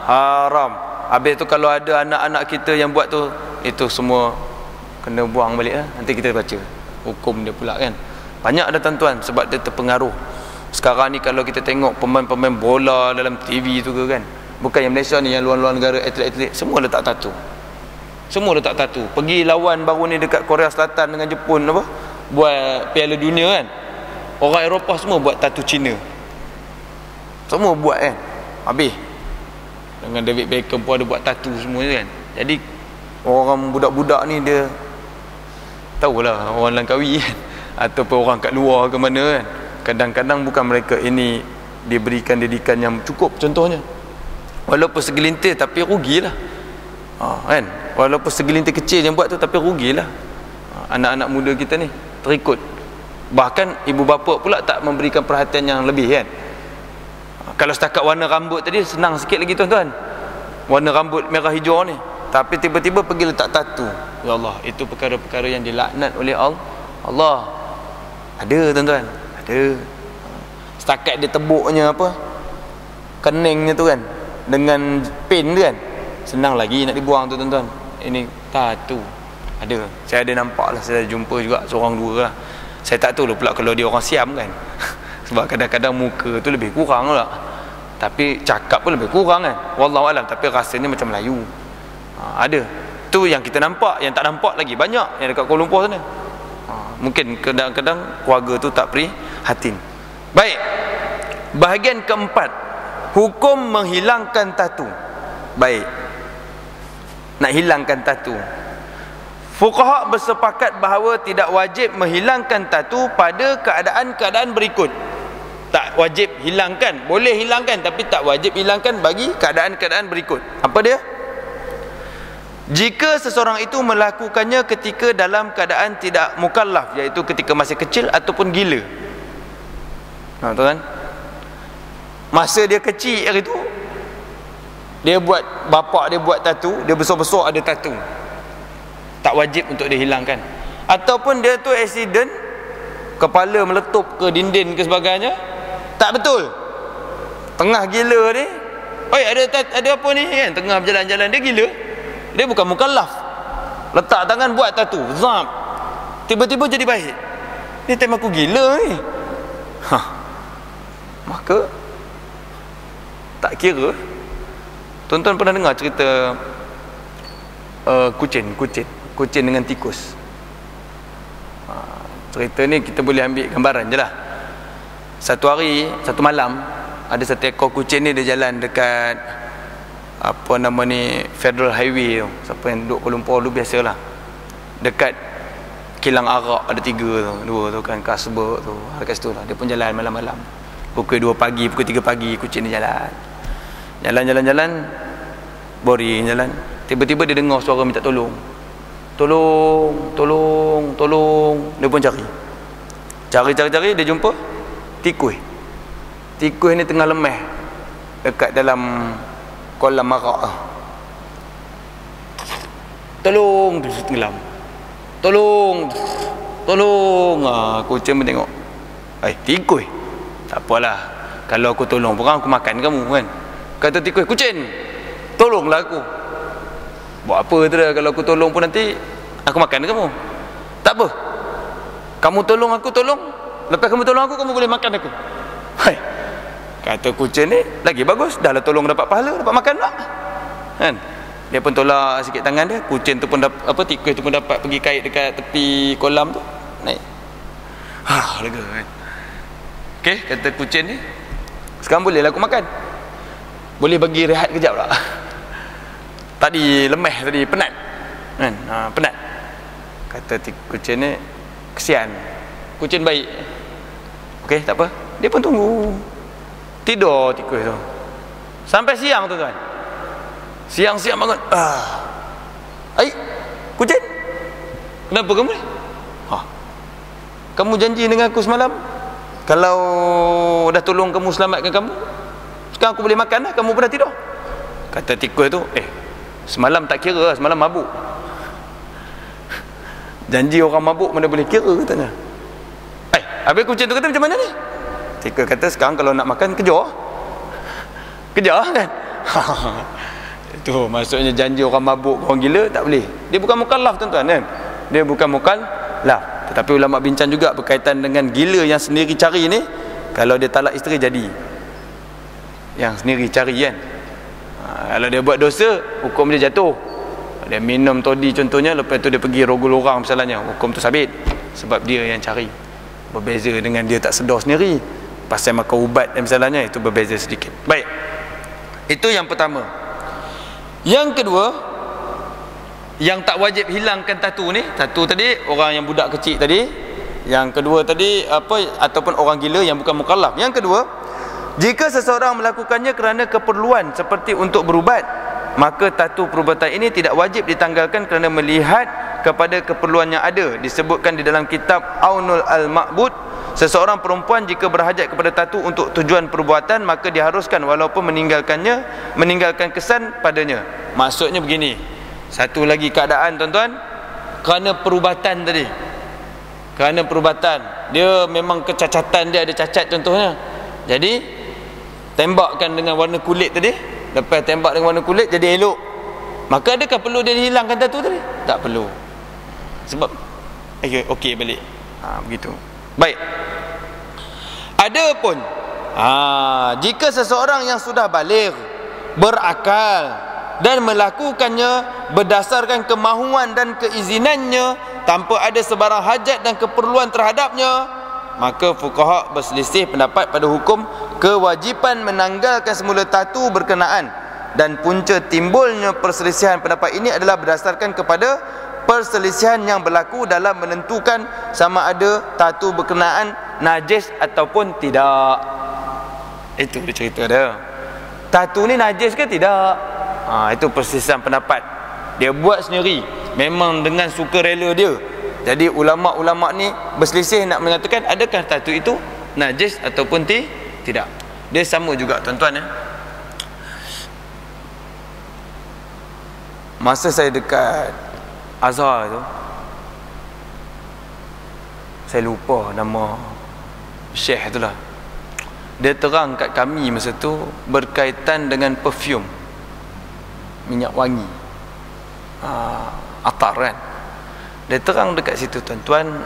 Haram. Habis tu kalau ada anak-anak kita yang buat tu, itu semua kena buang balik lah. Nanti kita baca hukum dia pula kan. Banyak ada tuan-tuan sebab dia terpengaruh. Sekarang ni kalau kita tengok pemain-pemain bola dalam TV tu ke kan, bukan yang Malaysia ni, yang luar-luar negara, atlet-atlet semua letak tatu. Semua letak tatu. Pergi lawan baru ni dekat Korea Selatan dengan Jepun apa, buat Piala Dunia kan, orang Eropah semua buat tatu Cina. Semua buat kan. Habis. Dengan David Beckham pun ada buat tattoo semua kan. Jadi orang budak-budak ni dia tahulah orang Langkawi kan, ataupun orang kat luar ke mana kan, kadang-kadang bukan mereka ini diberikan didikan yang cukup. Contohnya walaupun segelintir tapi rugilah, kan, walaupun segelintir kecil yang buat tu tapi rugilah. Anak-anak muda kita ni terikut, bahkan ibu bapa pula tak memberikan perhatian yang lebih kan. Kalau setakat warna rambut tadi senang sikit lagi tuan-tuan, warna rambut merah hijau ni, tapi tiba-tiba pergi letak tattoo. Ya Allah, itu perkara-perkara yang dilaknat oleh Allah. Ada tuan-tuan, ada. Setakat dia tebuknya apa, keningnya tu kan, dengan pen tu kan, senang lagi nak dibuang tu tuan-tuan. Ini tattoo ada. Saya ada nampak lah, saya ada jumpa juga seorang dua lah. Saya tak tahu lah pula kalau dia orang Siam kan. Sebab kadang-kadang muka tu lebih kurang lah, tapi cakap pun lebih kurang kan, wallahualam, tapi rasanya macam Melayu. Ada tu yang kita nampak, yang tak nampak lagi banyak yang dekat Kuala Lumpur sana. Mungkin kadang-kadang keluarga tu tak prihatin. Baik, bahagian keempat, hukum menghilangkan tattoo. Baik, nak hilangkan tattoo, fuqaha bersepakat bahawa tidak wajib menghilangkan tattoo pada keadaan-keadaan berikut. Tak wajib hilangkan, boleh hilangkan, tapi tak wajib hilangkan bagi keadaan-keadaan berikut. Apa dia? Jika seseorang itu melakukannya ketika dalam keadaan tidak mukallaf, iaitu ketika masih kecil ataupun gila. Tuan, masa dia kecil hari tu, dia buat, bapak dia buat tattoo, dia besar-besar ada tattoo, tak wajib untuk dihilangkan. Ataupun dia tu accident, kepala meletup ke dinding ke sebagainya, tak betul, tengah gila ni, oi ada apa ni kan, tengah berjalan-jalan dia gila, dia bukan mukallaf, letak tangan buat tattoo, zap, tiba-tiba jadi baik. Ni time aku gila ni. Maka tak kira. Tuan-tuan pernah dengar cerita kucing dengan tikus? Cerita ni kita boleh ambil gambaran je lah. Satu hari, satu malam, ada satu ekor kucing ni dia jalan dekat apa nama ni, Federal Highway tu. Siapa yang duduk Kuala Lumpur tu biasalah, dekat kilang arak ada 3 tu, 2 tu kan, Kasbah tu, dekat situ lah. Dia pun jalan malam-malam, pukul 2 pagi, pukul 3 pagi kucing ni jalan, boring jalan. Tiba-tiba dia dengar suara minta tolong. Tolong. Dia pun cari, dia jumpa tikus. Tikus ni tengah lemah dekat dalam kolam arak. Tolong, dia tenggelam. Tolong. Kucing pun tengok, tikus, tak apalah, kalau aku tolong pun aku makan kamu kan. Kata tikus, kucing, tolonglah aku. Buat apa tu dah, kalau aku tolong pun nanti aku makan kamu. Tak apa, kamu tolong aku, lepas kamu tolong aku, kamu boleh makan aku. Kata kucing ni, lagi bagus, dah lah tolong dapat pahala, dapat makan tak kan. Dia pun tolak sikit tangan dia, kucing tu pun dapat, tikus tu pun dapat pergi kait dekat tepi kolam tu, naik. Lega kan. Okey, kata kucing ni, sekarang boleh lah aku makan, boleh bagi rehat kejap tak? Tadi lemah, tadi penat kan, penat. Kata kucing ni, kesian, kucing baik. Okey, tak apa, dia pun tunggu. Tidur tikus tu sampai siang tuan-tuan. Siang-siang bangun, kucing, kenapa kamu ni? Kamu janji dengan aku semalam, kalau dah tolong kamu, selamatkan kamu, sekarang aku boleh makan dah, kamu pun dah tidur. Kata tikus tu, semalam tak kira lah, semalam mabuk. Janji orang mabuk mana boleh kira, katanya. Habis kucing tu kata, macam mana ni? Tikus kata, sekarang kalau nak makan, kejar kan. Itu maksudnya janji orang mabuk, orang gila tak boleh. Dia bukan mukallaf tuan-tuan kan, dia bukan mukallaf. Tetapi ulama bincang juga berkaitan dengan gila yang sendiri cari ni. Kalau dia talak isteri jadi, yang sendiri cari kan. Kalau dia buat dosa, hukum dia jatuh. Dia minum todi contohnya, lepas tu dia pergi rogol orang misalnya, hukum tu sabit, sebab dia yang cari. Berbeza dengan dia tak sedar sendiri. pasal makan ubat dan misalnya, itu berbeza sedikit. Baik, itu yang pertama. Yang kedua, yang tak wajib hilangkan tatu ni, tatu tadi orang yang budak kecil tadi, yang kedua tadi ataupun orang gila yang bukan mukallaf. Yang kedua, jika seseorang melakukannya kerana keperluan seperti untuk berubat, maka tatu perubatan ini tidak wajib ditanggalkan kerana melihat kepada keperluan yang ada. Disebutkan di dalam kitab Aunul Al-Ma'bud, seseorang perempuan jika berhajat kepada tatu untuk tujuan perbuatan, maka diharuskan walaupun meninggalkan kesan padanya. Maksudnya begini, satu lagi keadaan tuan-tuan, kerana perubatan tadi, kerana perubatan dia memang kecacatan dia ada cacat contohnya, jadi tembakkan dengan warna kulit tadi, lepas tembak dengan warna kulit jadi elok, maka adakah perlu dia hilangkan tatu tadi? Tak perlu, sebab okey balik. Begitu. Baik, adapun jika seseorang yang sudah baligh, berakal dan melakukannya berdasarkan kemahuan dan keizinannya tanpa ada sebarang hajat dan keperluan terhadapnya, maka fuqaha berselisih pendapat pada hukum kewajipan menanggalkan semula tatu berkenaan, dan punca timbulnya perselisihan pendapat ini adalah berdasarkan kepada perselisihan yang berlaku dalam menentukan sama ada tatu berkenaan najis ataupun tidak. Itu dia cerita dia, tatu ni najis ke tidak. Itu perselisihan pendapat. Dia buat sendiri, memang dengan sukarela dia. Jadi ulama-ulama ni berselisih nak mengatakan adakah tatu itu najis ataupun tidak. Dia sama juga tuan-tuan ya. Masa saya dekat Azhar tu, saya lupa nama syekh tu lah, dia terang kat kami masa tu berkaitan dengan perfume, minyak wangi, atar kan. Dia terang dekat situ tuan-tuan,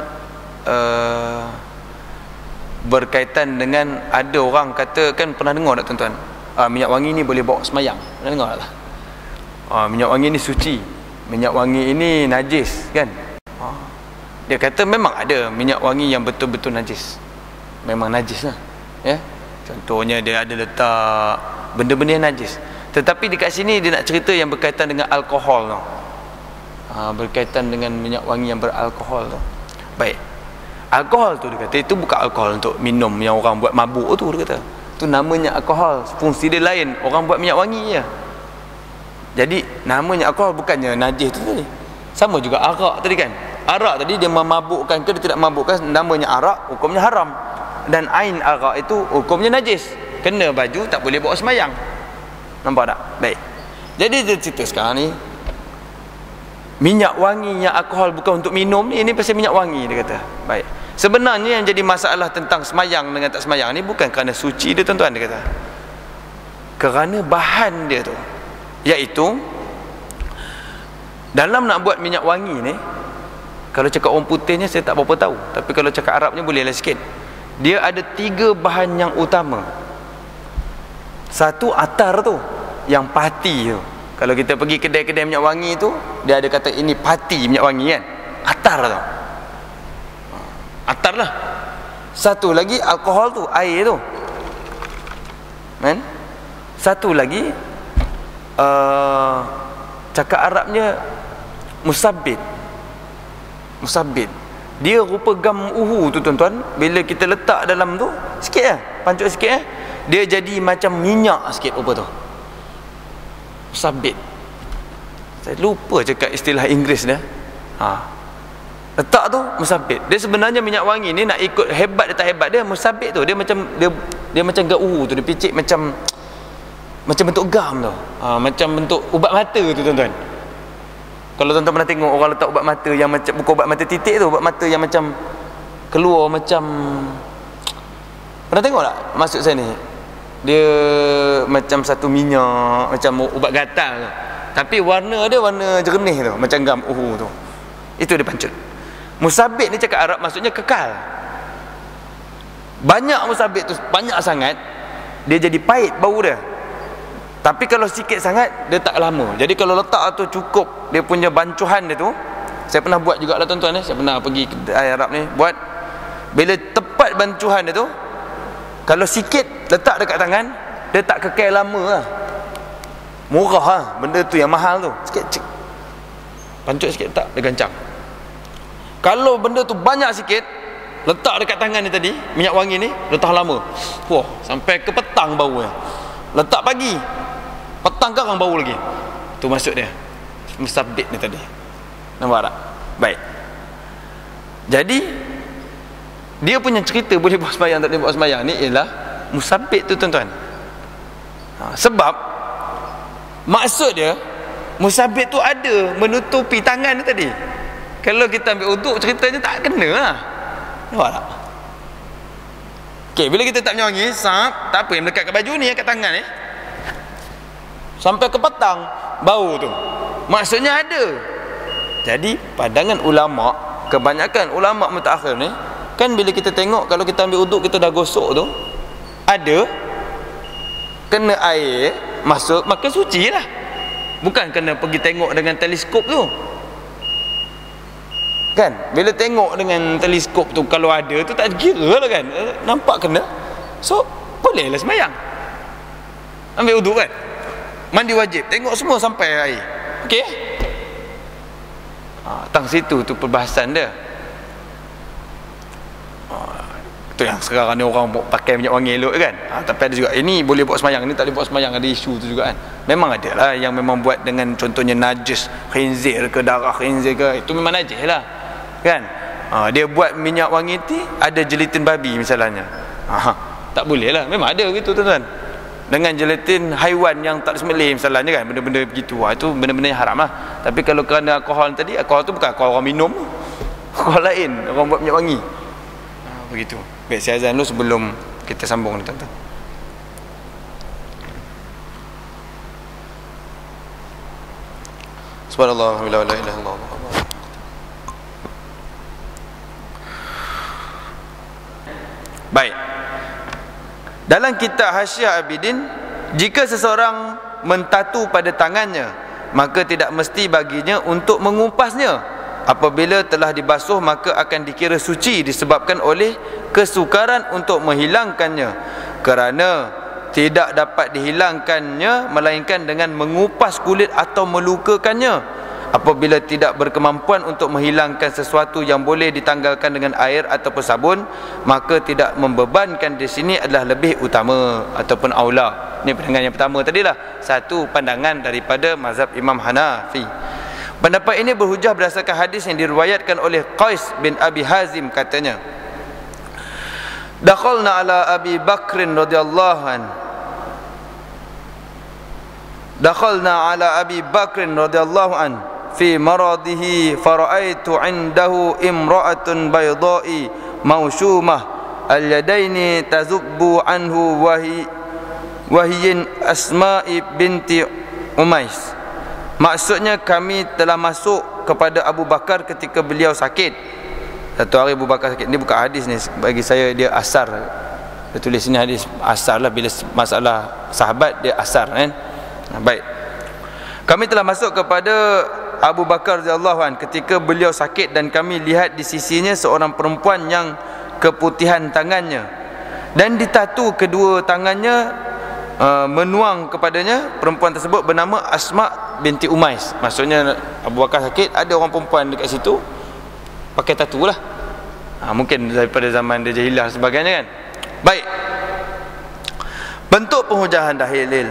berkaitan dengan ada orang kata, kan pernah dengar tak tuan-tuan, minyak wangi ni boleh bawa semayang, pernah dengar tak? Minyak wangi ni suci, minyak wangi ini najis kan. Dia kata memang ada minyak wangi yang betul-betul najis, memang najis lah ya. Contohnya dia ada letak benda-benda yang najis. Tetapi dekat sini dia nak cerita yang berkaitan dengan alkohol tau. Berkaitan dengan minyak wangi yang beralkohol tu. Baik, alkohol tu dia kata itu bukan alkohol untuk minum yang orang buat mabuk tu, dia kata tu namanya alkohol, fungsi dia lain, orang buat minyak wangi je. Jadi namanya alkohol, bukannya najis tu tadi. Sama juga arak tadi kan, arak tadi dia memabukkan ke dia tidak memabukkan, namanya arak, hukumnya haram. Dan ain arak itu hukumnya najis, kena baju, tak boleh bawa semayang. Nampak tak? Baik, jadi dia cerita sekarang ni minyak wangi yang alkohol bukan untuk minum ni, ini pasal minyak wangi dia kata. Baik, sebenarnya yang jadi masalah tentang semayang dengan tak semayang ni bukan kerana suci dia tuan-tuan, dia kata kerana bahan dia tu, iaitu dalam nak buat minyak wangi ni, kalau cakap orang putihnya saya tak berapa tahu, tapi kalau cakap Arabnya bolehlah sikit. Dia ada 3 bahan yang utama. Satu atar tu, yang pati tu. Kalau kita pergi kedai-kedai minyak wangi tu, dia ada kata ini pati minyak wangi kan, atar tu, atar lah. Satu lagi alkohol tu, air tu kan. Satu lagi cakap Arabnya musabbit. Musabbit dia rupa gam uhu tu tuan-tuan, bila kita letak dalam tu sikit lah, pancuk sikit dia jadi macam minyak sikit rupa tu, musabbit. Saya lupa cakap istilah Inggeris dia. Letak tu musabbit. Dia sebenarnya minyak wangi ni nak ikut hebat dia tak hebat dia, musabbit tu dia macam dia macam gam uhu tu, dia picit macam bentuk gam tu, macam bentuk ubat mata tu tuan-tuan. Kalau tuan-tuan pernah tengok orang letak ubat mata yang macam, bukan ubat mata titik tu, ubat mata yang macam keluar macam, pernah tengok tak maksud saya ni? Dia macam satu minyak, macam ubat gatal tu, tapi warna dia warna jernih tu, macam gam uhu tu. Itu dia pancut. Musabbit ni cakap Arab maksudnya kekal. Banyak musabbit tu, banyak sangat, dia jadi pahit bau dia. Tapi kalau sikit sangat dia tak lama. Jadi kalau letak tu cukup dia punya bancuhan dia tu. Saya pernah buat jugalah tuan-tuan, saya pernah pergi kedai Arab ni buat. Bila tepat bancuhan dia tu, Kalau sikit letak dekat tangan, dia tak kekal lama lah. Murah lah benda tu, yang mahal tu. Sikit cik, pancut sikit letak, dia gancang. Kalau benda tu banyak sikit, letak dekat tangan ni tadi, minyak wangi ni, dia tahan lama. Wah, sampai ke petang bau dia. Letak pagi, petang karang bau lagi. Tu maksud dia musabit ni tadi. Nampak tak? Baik. Jadi dia punya cerita boleh buat sembahyang tak boleh buat sembahyang ni ialah musabit tu tuan-tuan. Sebab maksud dia musabit tu ada menutupi tangan ni tadi. Kalau kita ambil uduk, ceritanya tak kena lah. Nampak tak? Okey, bila kita tak minyak wangi, tak apa yang melekat kat baju ni, kat tangan ni, sampai ke petang bau tu, maksudnya ada. Jadi pandangan ulama, kebanyakan ulama mutakhir ni kan, bila kita tengok kalau kita ambil uduk, kita dah gosok tu ada kena air masuk, maka suci lah. Bukan kena pergi tengok dengan teleskop tu kan. Bila tengok dengan teleskop tu, kalau ada tu tak kira lah kan, nampak kena, so bolehlah sembahyang. Ambil uduk kan, mandi wajib, tengok semua sampai air. Okey, tang situ tu perbahasan dia. Tu yang sekarang ni orang pakai minyak wangi elok kan. Tapi ada juga ini boleh buat sembahyang, ni tak boleh buat sembahyang, ada isu tu juga kan. Memang ada lah yang memang buat dengan contohnya najis khinzir ke, darah khinzir ke, itu memang najis lah kan. Dia buat minyak wangi tu ada jelitin babi misalnya, tak boleh lah. Memang ada gitu tuan-tuan, dengan jelitin haiwan yang tak disembelih misalnya kan, benda-benda begitu. Itu benda-benda yang haram lah. Tapi kalau kerana alkohol tadi, alkohol tu bukan alkohol orang minum, alkohol lain, orang buat minyak wangi. Begitu. Baik, saya azan dulu sebelum kita sambung ni tuan-tuan. Subhanallah, alhamdulillah, la ilaha illallah. Baik. Dalam kitab Hasyiah Abidin, jika seseorang mentatu pada tangannya, maka tidak mesti baginya untuk mengumpasnya. Apabila telah dibasuh, maka akan dikira suci disebabkan oleh kesukaran untuk menghilangkannya, kerana tidak dapat dihilangkannya melainkan dengan mengupas kulit atau melukakannya. Apabila tidak berkemampuan untuk menghilangkan sesuatu yang boleh ditanggalkan dengan air ataupun sabun, maka tidak membebankan di sini adalah lebih utama ataupun aula. Ini pandangan yang pertama tadilah, satu pandangan daripada mazhab Imam Hanafi. Pendapat ini berhujah berdasarkan hadis yang diriwayatkan oleh Qais bin Abi Hazim, katanya, dakhalna ala Abi Bakrin radhiyallahu an. Dakhalna ala Abi Bakrin radhiyallahu an fi maradihi fara'aitu 'indahu imra'atun bayda'i mawshumah al-yadaini tazubbu anhu wahiyin Asma'i binti Umais. Maksudnya kami telah masuk kepada Abu Bakar ketika beliau sakit. Satu hari Abu Bakar sakit. Ini bukan hadis ni, bagi saya dia asar. Dia tulis sini hadis asar lah, bila masalah sahabat dia asar kan. Baik, kami telah masuk kepada Abu Bakar radhiyallahu an ketika beliau sakit, dan kami lihat di sisinya seorang perempuan yang keputihan tangannya dan ditatu kedua tangannya. Menuang kepadanya, perempuan tersebut bernama Asma binti Umais. Maksudnya Abu Bakar sakit, ada orang perempuan dekat situ pakai tatu lah. Mungkin daripada zaman dia jahilah sebagainya kan. Baik, bentuk penhujahan dahil.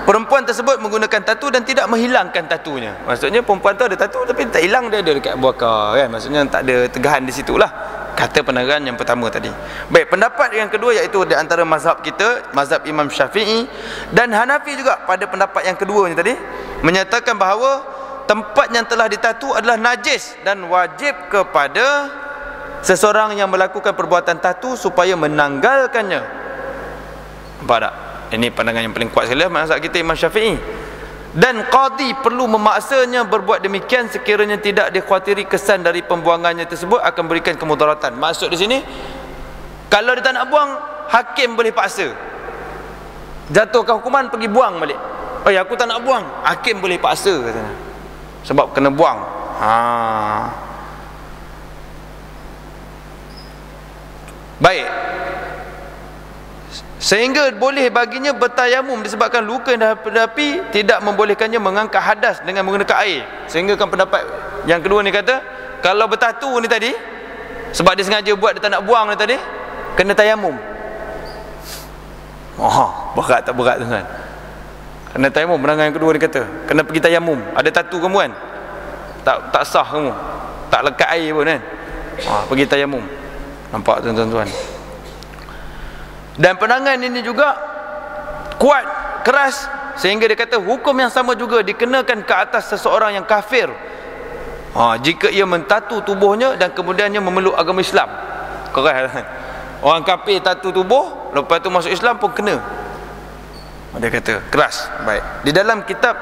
Perempuan tersebut menggunakan tatu dan tidak menghilangkan tatunya. Maksudnya perempuan tu ada tatu tapi tak hilang, dia ada dekat Abu Bakar kan. Maksudnya tak ada tegahan di situlah, kata penerangan yang pertama tadi. Baik, pendapat yang kedua iaitu di antara mazhab kita, mazhab Imam Syafi'i dan Hanafi juga, pada pendapat yang kedua ni tadi, menyatakan bahawa tempat yang telah ditatu adalah najis dan wajib kepada seseorang yang melakukan perbuatan tatu supaya menanggalkannya. Nampak tak? Ini pandangan yang paling kuat sekali mazhab kita, Imam Syafi'i. Dan qadi perlu memaksanya berbuat demikian sekiranya tidak dikhawatiri kesan dari pembuangannya tersebut akan berikan kemudaratan. Maksud di sini, kalau dia tak nak buang, hakim boleh paksa, jatuhkan hukuman, pergi buang balik. Oh ya, aku tak nak buang, hakim boleh paksa katanya, sebab kena buang. Baik, sehingga boleh baginya bertayamum disebabkan luka yang dah hadapi tidak membolehkannya mengangkat hadas dengan menggunakan air. Sehingga kan pendapat yang kedua ni kata, kalau bertatu ni tadi sebab dia sengaja buat, dia tak nak buang ni tadi, kena tayamum. Berat tak berat tuan? Kena tayamum. Pendapat yang kedua ni kata kena pergi tayamum. Ada tatu kamu kan, tak sah kamu, tak lekat air pun kan, pergi tayamum. Nampak tuan-tuan? Dan pandangan ini juga kuat, keras, sehingga dia kata hukum yang sama juga dikenakan ke atas seseorang yang kafir jika ia mentatu tubuhnya dan kemudiannya memeluk agama Islam. Keras. Orang kafir tatu tubuh, lepas tu masuk Islam pun kena. Dia kata keras. Baik, di dalam kitab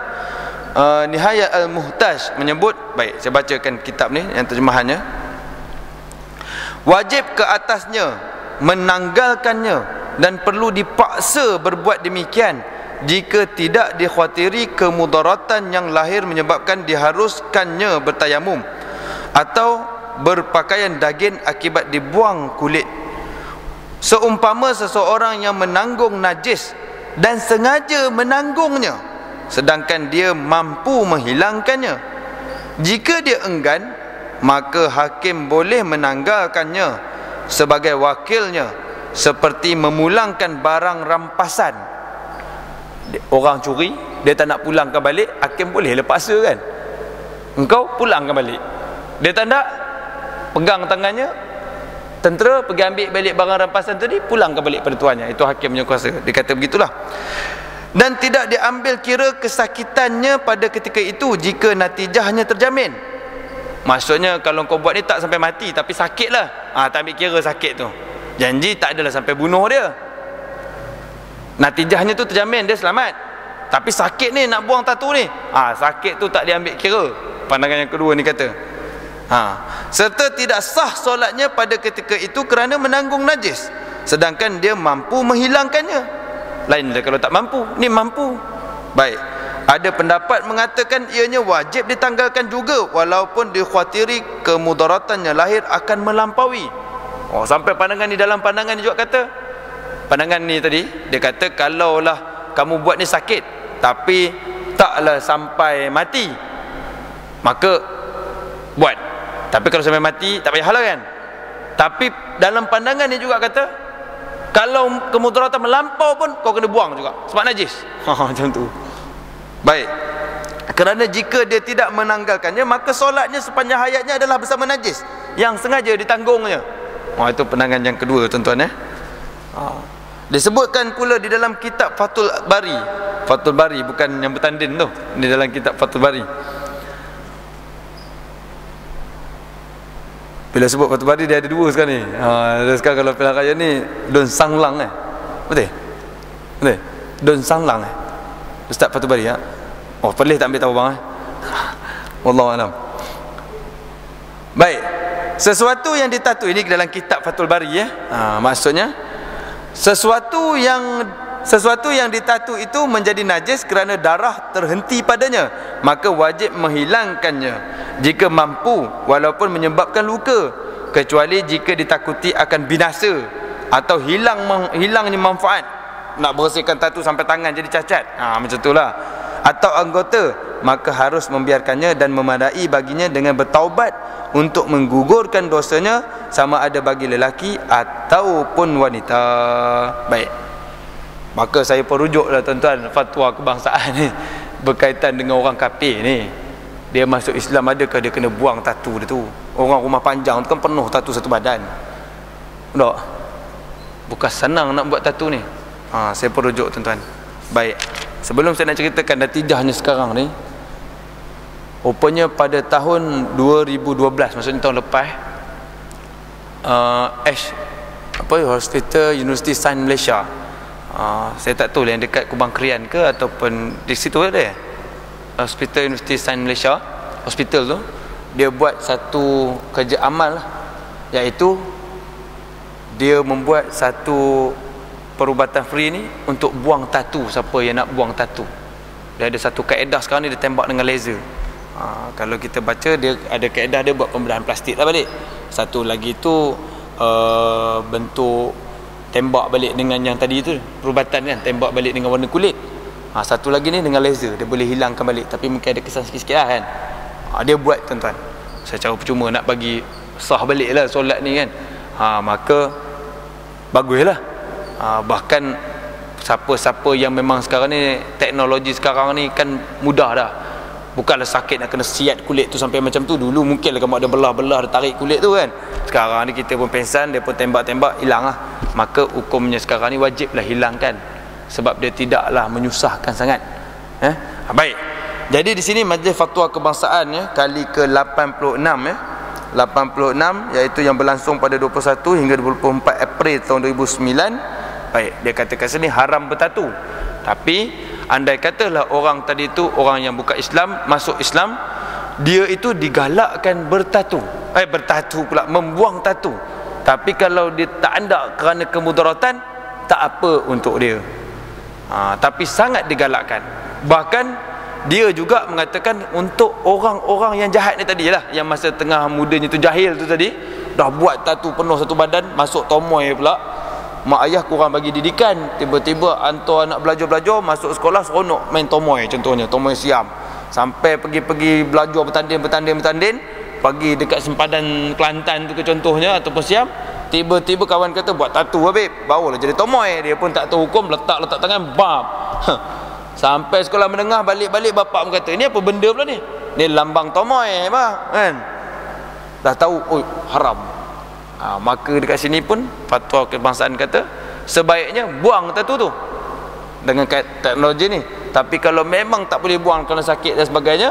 Nihayat Al-Muhtaj menyebut, baik saya bacakan kitab ni yang terjemahannya, wajib ke atasnya menanggalkannya dan perlu dipaksa berbuat demikian jika tidak dikhawatiri kemudaratan yang lahir menyebabkan diharuskannya bertayamum atau berpakaian daging akibat dibuang kulit. Seumpama seseorang yang menanggung najis dan sengaja menanggungnya sedangkan dia mampu menghilangkannya, jika dia enggan, maka hakim boleh menanggalkannya sebagai wakilnya, seperti memulangkan barang rampasan. Orang curi, dia tak nak pulangkan balik, hakim boleh lepasa kan, engkau pulangkan balik. Dia tak nak, pegang tangannya, tentera pergi ambil balik barang rampasan tadi, pulangkan balik pada tuannya. Itu hakim punya kuasa. Dia kata begitulah. Dan tidak diambil kira kesakitannya pada ketika itu jika natijahnya terjamin. Maksudnya kalau kau buat ni tak sampai mati tapi sakit lah, tak ambil kira sakit tu, janji tak adalah sampai bunuh dia. Natijahnya tu terjamin dia selamat, tapi sakit ni nak buang tatu ni, sakit tu tak diambil kira. Pandangan yang kedua ni kata, serta tidak sah solatnya pada ketika itu kerana menanggung najis sedangkan dia mampu menghilangkannya. Lain dia kalau tak mampu, ni mampu. Baik, ada pendapat mengatakan ianya wajib ditanggalkan juga walaupun dikhawatiri kemudaratannya lahir akan melampaui. Sampai pandangan ni, dalam pandangan ni juga kata, pandangan ni tadi dia kata kalaulah kamu buat ni sakit tapi taklah sampai mati, maka buat. Tapi kalau sampai mati tak payahlah kan. Tapi dalam pandangan ni juga kata kalau kemudaratan melampau pun kau kena buang juga sebab najis. Macam tu. Baik, kerana jika dia tidak menanggalkannya maka solatnya sepanjang hayatnya adalah bersama najis yang sengaja ditanggungnya. Itu pandangan yang kedua tuan-tuan. Disebutkan pula di dalam kitab Fathul Bari. Fathul Bari bukan yang bertanding tu, di dalam kitab Fathul Bari. Bila sebut Fathul Bari dia ada dua sekarang ni. Sekarang kalau pilihan raya ni Don Sanglang betul? Betul? Don Sanglang Ustaz Fathul Bari boleh tak ambil tahu bang wallahu alam. Baik, sesuatu yang ditatu ini dalam kitab Fathul Bari maksudnya sesuatu yang ditatu itu menjadi najis kerana darah terhenti padanya, maka wajib menghilangkannya jika mampu walaupun menyebabkan luka, kecuali jika ditakuti akan binasa atau hilangnya manfaat. Nak bersihkan tatu sampai tangan jadi cacat, macam itulah, atau anggota, maka harus membiarkannya dan memadai baginya dengan bertaubat untuk menggugurkan dosanya, sama ada bagi lelaki ataupun wanita. Baik, maka saya pun rujuklah tuan-tuan fatwa kebangsaan ni berkaitan dengan orang kafir ni. Dia masuk Islam, adakah dia kena buang tatu dia tu? Orang rumah panjang tu kan penuh tatu satu badan. Tak? Bukan senang nak buat tatu ni. Saya pun rujuk tuan-tuan. Baik, sebelum saya nak ceritakan natijahnya sekarang ni, rupanya pada tahun 2012, maksudnya tahun lepas, Hospital University Sains Malaysia, saya tak tahu yang dekat Kubang Krian ke ataupun di situ ada Hospital University Sains Malaysia, hospital tu dia buat satu kerja amal lah, iaitu dia membuat satu perubatan free ni untuk buang tatu. Siapa yang nak buang tatu, dia ada satu kaedah sekarang ni, dia tembak dengan laser. Kalau kita baca, dia ada kaedah dia buat pembelahan plastik lah balik. Satu lagi tu bentuk tembak balik dengan yang tadi tu, perubatan kan, tembak balik dengan warna kulit. Satu lagi ni dengan laser, dia boleh hilangkan balik, tapi mungkin ada kesan sikit-sikit lah kan. Dia buat tuan-tuan. Secara percuma nak bagi sah balik lah solat ni kan. Maka baguslah. Bahkan siapa-siapa yang memang sekarang ni, teknologi sekarang ni kan mudah dah. Bukanlah sakit nak kena siat kulit tu sampai macam tu. Dulu mungkin lah kamu ada belah-belah, ada tarik kulit tu kan. Sekarang ni kita pun pensan, dia pun tembak-tembak, hilang lah. Maka hukumnya sekarang ni wajiblah hilangkan, sebab dia tidaklah menyusahkan sangat. Baik. Jadi di sini Majlis Fatwa Kebangsaan kali ke-86 86, iaitu yang berlangsung pada 21 hingga 24 April tahun 2009. Baik, dia kata kat sini haram bertatu. Tapi andai katalah orang tadi tu orang yang bukan Islam masuk Islam, dia itu digalakkan bertatu. Bertatu pula, membuang tatu. Tapi kalau dia tak andak kerana kemudaratan, tak apa untuk dia. Tapi sangat digalakkan. Bahkan dia juga mengatakan untuk orang-orang yang jahat ni tadi lah, yang masa tengah mudanya tu jahil tu tadi, dah buat tatu penuh satu badan, masuk tomoy pula. Mak ayah kurang bagi didikan, tiba-tiba hantar anak belajar-belajar, masuk sekolah seronok main tomoy, contohnya tomoy siam. Sampai pergi belajar bertanding, pagi dekat sempadan Kelantan tu ke contohnya, ataupun siam, tiba-tiba kawan kata buat tatu habis, barulah jadi tomoy. Dia pun tak tahu hukum, letak tangan, bam. Sampai sekolah menengah, balik-balik bapak pun kata, ini apa benda pula ni? Ni lambang tomoy kan? Dah tahu, haram. Maka dekat sini pun Fatwa Kebangsaan kata sebaiknya buang tatu tu dengan teknologi ni. Tapi kalau memang tak boleh buang kerana sakit dan sebagainya,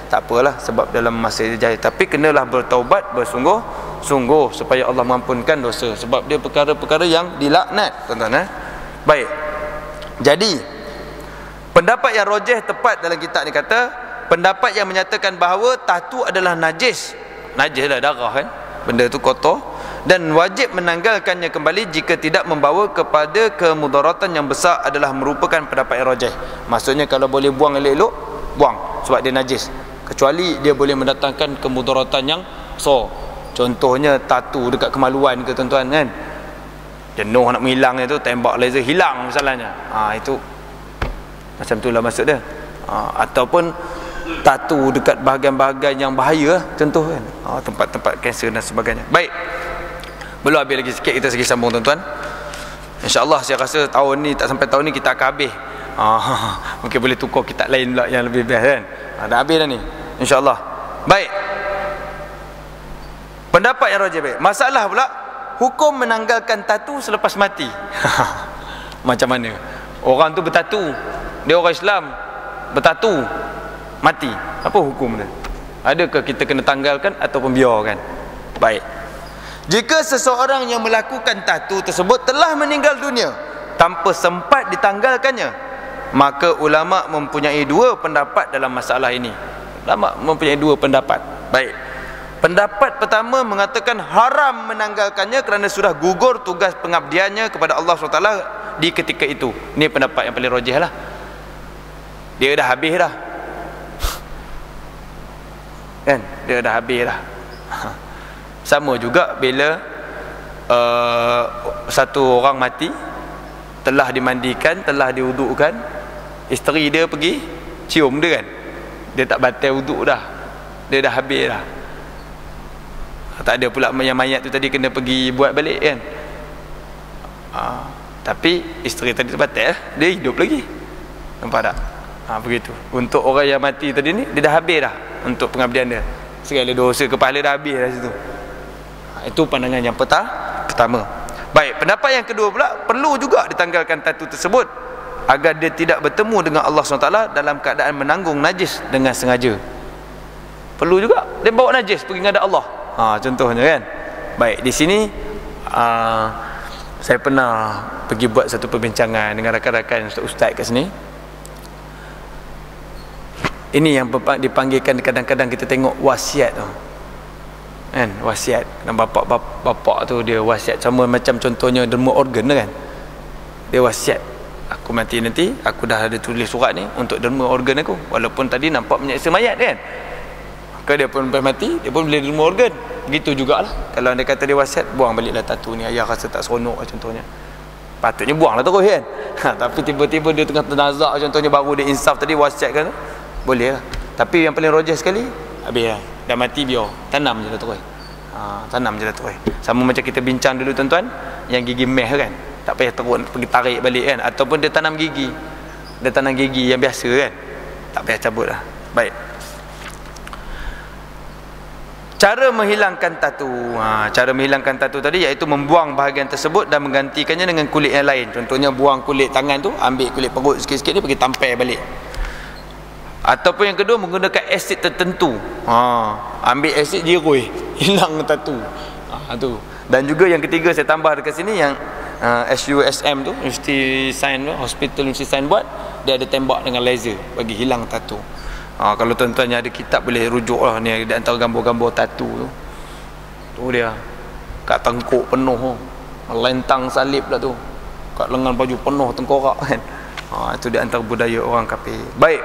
tak apalah, sebab dalam masa jahil. Tapi kenalah bertaubat bersungguh-sungguh supaya Allah mengampunkan dosa, sebab dia perkara-perkara yang dilaknat, tuan-tuan. Baik. Jadi pendapat yang rajih tepat dalam kitab ni kata, pendapat yang menyatakan bahawa tatu adalah najis lah, darah kan, benda tu kotor, dan wajib menanggalkannya kembali jika tidak membawa kepada kemudaratan yang besar adalah merupakan pendapat yang rajih. Maksudnya kalau boleh buang elok-elok, buang, sebab dia najis. Kecuali dia boleh mendatangkan kemudaratan yang besar. Contohnya tatu dekat kemaluan ke tuan-tuan kan, jenuh nak menghilangnya tu, tembak laser hilang misalnya. Itu macam itulah maksud dia. Ataupun tatu dekat bahagian-bahagian yang bahaya, contoh kan, tempat-tempat kanser dan sebagainya. Baik, belum habis lagi sikit, kita segi sambung tuan-tuan. InsyaAllah saya rasa tahun ni, tak sampai tahun ni kita akan habis. Mungkin boleh tukar kitab lain pula yang lebih best kan. Dah habis dah ni, InsyaAllah. Baik, pendapat yang rajih. Baik, masalah pula hukum menanggalkan tatu selepas mati. Macam mana? Orang tu bertatu, dia orang Islam, bertatu, mati, apa hukum dia? Adakah kita kena tanggalkan ataupun biarkan? Baik, jika seseorang yang melakukan tatu tersebut telah meninggal dunia tanpa sempat ditanggalkannya, maka ulama mempunyai dua pendapat dalam masalah ini. Ulama mempunyai dua pendapat. Baik, pendapat pertama mengatakan haram menanggalkannya kerana sudah gugur tugas pengabdiannya kepada Allah SWT di ketika itu. Ini pendapat yang paling rajih lah. Dia dah habis dah kan, dia dah habis dah. Sama juga bila satu orang mati, telah dimandikan, telah diwudukkan, isteri dia pergi cium dia kan, dia tak batal wuduk dah, dia dah habis dah. Tak ada pula yang mayat tu tadi kena pergi buat balik kan. Tapi isteri tadi tu batal, dia hidup lagi. Nampak tak? Begitu. Untuk orang yang mati tadi ni, dia dah habis dah untuk pengabdian dia. Segala dosa kepala dah habis dah situ. Itu pandangan yang pertama. Baik, pendapat yang kedua pula, perlu juga ditanggalkan tatu tersebut agar dia tidak bertemu dengan Allah SWT dalam keadaan menanggung najis dengan sengaja. Perlu juga dia bawa najis pergi menghadap Allah. Contohnya kan. Baik, di sini saya pernah pergi buat satu perbincangan dengan rakan-rakan ustaz-ustaz kat sini. Ini yang dipanggilkan kadang-kadang kita tengok wasiat tu kan, wasiat. Dan bapak tu dia wasiat sama macam contohnya derma organ kan. Dia wasiat, aku mati nanti aku dah ada tulis surat ni untuk derma organ aku, walaupun tadi nampak menyeksa mayat kan. Maka dia pun mati, dia pun boleh derma organ. Begitu jugalah kalau anda kata dia wasiat, buang baliklah tatu ni, ayah rasa tak seronok contohnya. Patutnya buanglah terus kan. Tapi tiba-tiba dia tengah ternazak, contohnya baru dia insaf tadi WhatsApp kan, boleh lah. Tapi yang paling rojah sekali, habis lah, dah mati biar tanam je lah terus. Tanam je lah terus. Sama macam kita bincang dulu tuan-tuan, yang gigi meh kan, tak payah terus pergi tarik balik kan. Ataupun dia tanam gigi, dia tanam gigi yang biasa kan, tak payah cabut lah. Baik. Cara menghilangkan tatu, cara menghilangkan tatu tadi iaitu membuang bahagian tersebut dan menggantikannya dengan kulit yang lain. Contohnya buang kulit tangan tu, ambil kulit perut sikit-sikit ni pergi tampal balik. Ataupun yang kedua menggunakan asid tertentu, ambil asid jirui, hilang tatu. Tu. Dan juga yang ketiga saya tambah dekat sini yang SUSM tu, University Science tu, Hospital University Science buat, dia ada tembak dengan laser bagi hilang tatu. Kalau tuan-tuan ada kitab boleh rujuk lah ni, di antara gambar-gambar tatu tu. Tu dia. Kat tengkuk penuh, melentang salib lah tu. Kat lengan baju penuh tengkorak kan. Itu di antara budaya orang kafir. Baik.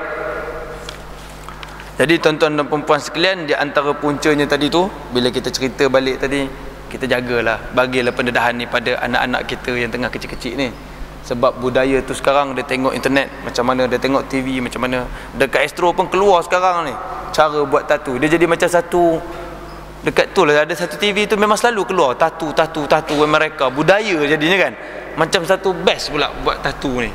Jadi tuan-tuan dan perempuan sekalian, di antara puncanya tadi tu, bila kita cerita balik tadi, kita jagalah, bagilah pendedahan ni pada anak-anak kita yang tengah kecil-kecil ni. Sebab budaya tu sekarang dia tengok internet macam mana, dia tengok TV macam mana. Dekat Astro pun keluar sekarang ni cara buat tatu. Dia jadi macam satu, dekat tu lah ada satu TV tu memang selalu keluar tatu mereka. Budaya jadinya kan. Macam satu best pula buat tatu ni.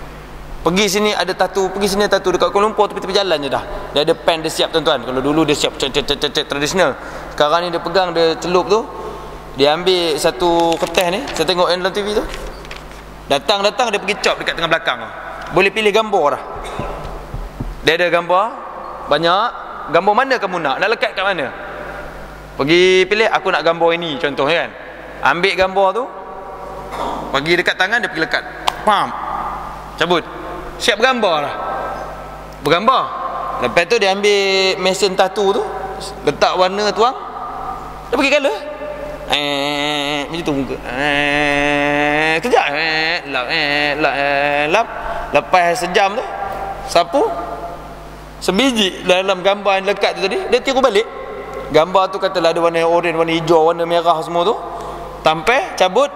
Pergi sini ada tatu, pergi sini ada tatu. Dekat Kuala Lumpur tepi-tepi jalan je dah. Dia ada pen dia siap tuan-tuan. Kalau dulu dia siap tradisional. Sekarang ni dia pegang, dia celup tu. Dia ambil satu kertas ni, saya tengok yang dalam TV tu. Datang dia pergi chop dekat tengah belakang. Boleh pilih gambar dah. Dia ada gambar banyak. Gambar mana kamu nak? Nak lekat kat mana? Pergi pilih, aku nak gambar ini contohnya kan. Ambil gambar tu, pergi dekat tangan, dia pergi lekat. Pam. Cabut. Siap bergambar dah. Bergambar. Lepas tu dia ambil mesin tatu tu, letak warna tuang. Dia pergi color. Macam tu muka. Kejap. Lap. Lepas sejam tu, sapu. Sebiji dalam gambar yang lekat tu tadi, dia tiru balik. Gambar tu katalah ada warna oranye, warna hijau, warna merah semua tu. Tampal, cabut.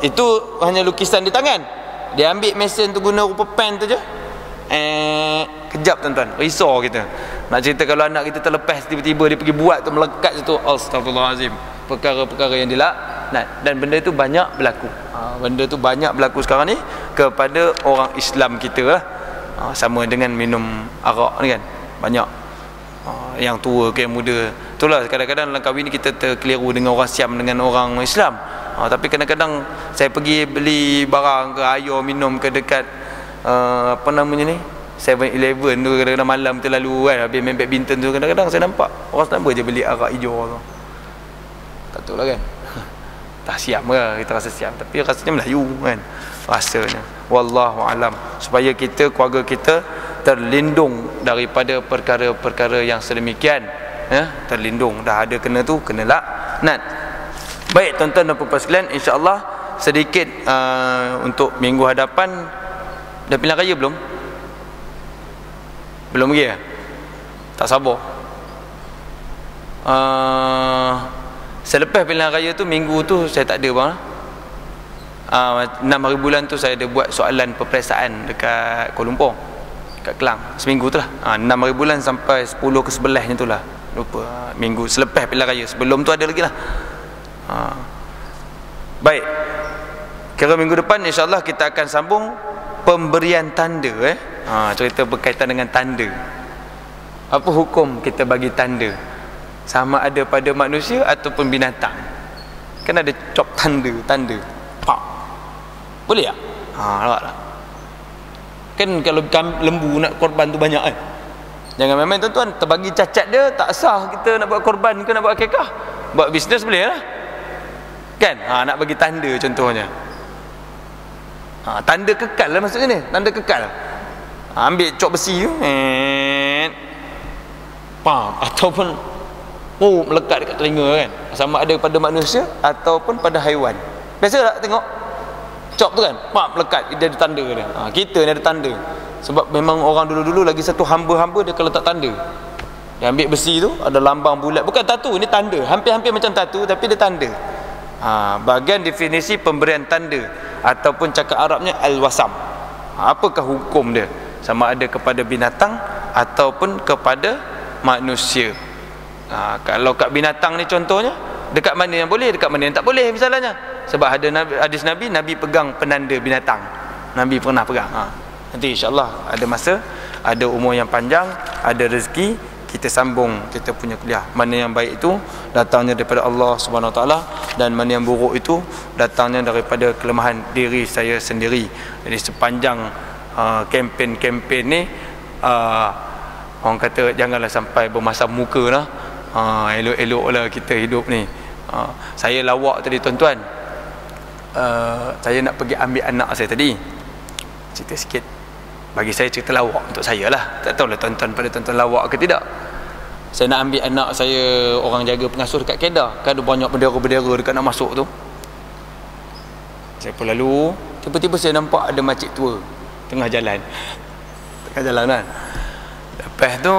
Itu hanya lukisan di tangan. Dia ambil mesin tu guna rupa pen tu je. Kejap tuan-tuan, risau kita. Nak cerita kalau anak kita terlepas tiba-tiba dia pergi buat tu melekat situ, astagfirullahalazim. Perkara-perkara yang dilaknat. Dan benda tu banyak berlaku. Benda tu banyak berlaku sekarang ni kepada orang Islam kita lah. Sama dengan minum arak ni kan, banyak yang tua ke yang muda. Itulah kadang-kadang dalam kahwin ni kita terkeliru dengan orang Siam dengan orang Islam. Tapi kadang-kadang saya pergi beli barang ke air minum ke dekat apa namanya ni, 7-Eleven tu, kadang-kadang malam tu lalu kan, habis main badminton tu, kadang-kadang saya nampak orang kenapa je beli arak hijau tu. Tak tahu lah kan. Tak siap ke, kita rasa siap, tapi rasanya Melayu kan rasanya. Wallahu alam. Supaya kita, keluarga kita terlindung daripada perkara-perkara yang sedemikian, ya, terlindung. Dah ada kena tu, kena laknat. Baik tuan-tuan dan puan-puan sekalian, insya-Allah sedikit untuk minggu hadapan. Dah pilihan raya belum? Belum lagi ya? Tak sabar. Selepas pilihan raya tu, minggu tu saya tak ada bang. 6 hari bulan tu saya ada buat soalan peperiksaan dekat Kuala Lumpur, dekat Kelang, seminggu tu lah. 6 hari bulan sampai 10 ke 11 tu lah, lupa. Minggu selepas pilihan raya, sebelum tu ada lagi lah. Baik, kira minggu depan insyaAllah kita akan sambung pemberian tanda. Cerita berkaitan dengan tanda. Apa hukum kita bagi tanda, sama ada pada manusia ataupun binatang? Kan ada cop tanda pak, boleh tak? Nampak tak? Kan kalau lembu nak korban tu banyak kan. Jangan main-main tuan-tuan, terbagi cacat dia tak sah kita nak buat korban ke nak buat akikah. Buat bisnes boleh lah kan. Nak bagi tanda contohnya, tanda kekal lah maksudnya ni, tanda kekal. Ambil cop besi tu, ataupun melekat dekat telinga kan, sama ada pada manusia ataupun pada haiwan. Biasa tak tengok cop tu kan, melekat, dia ada tanda dia. Kita ni ada tanda. Sebab memang orang dulu-dulu lagi satu hamba-hamba dia kalau tak tanda. Dia ambil besi tu, ada lambang bulat, bukan tatu, ini tanda. Hampir-hampir macam tatu tapi dia tanda. Bahagian definisi pemberian tanda ataupun cakap Arabnya al-wasam. Apakah hukum dia? Sama ada kepada binatang ataupun kepada manusia. Kalau kat binatang ni contohnya, dekat mana yang boleh, dekat mana yang tak boleh misalnya. Sebab ada hadis Nabi pegang penanda binatang. Nabi pernah pegang. Nanti insya-Allah ada masa, ada umur yang panjang, ada rezeki, kita sambung kita punya kuliah. Mana yang baik itu datangnya daripada Allah Subhanahu Wa Taala, dan mana yang buruk itu datangnya daripada kelemahan diri saya sendiri. Jadi sepanjang kempen-kempen ni, orang kata janganlah sampai bermasam muka lah. Elok-eloklah kita hidup ni. Saya lawak tadi tuan-tuan, saya nak pergi ambil anak saya tadi. Cerita sikit. Bagi saya cerita lawak untuk saya lah. Tak tahulah tuan-tuan pada tuan-tuan lawak ke tidak. Saya nak ambil anak saya, orang jaga pengasuh dekat Kedah. Kan ada banyak bendera-bendera dekat nak masuk tu. Saya pun lalu, tiba-tiba saya nampak ada makcik tua tengah jalan. Tengah jalan kan. Lepas tu,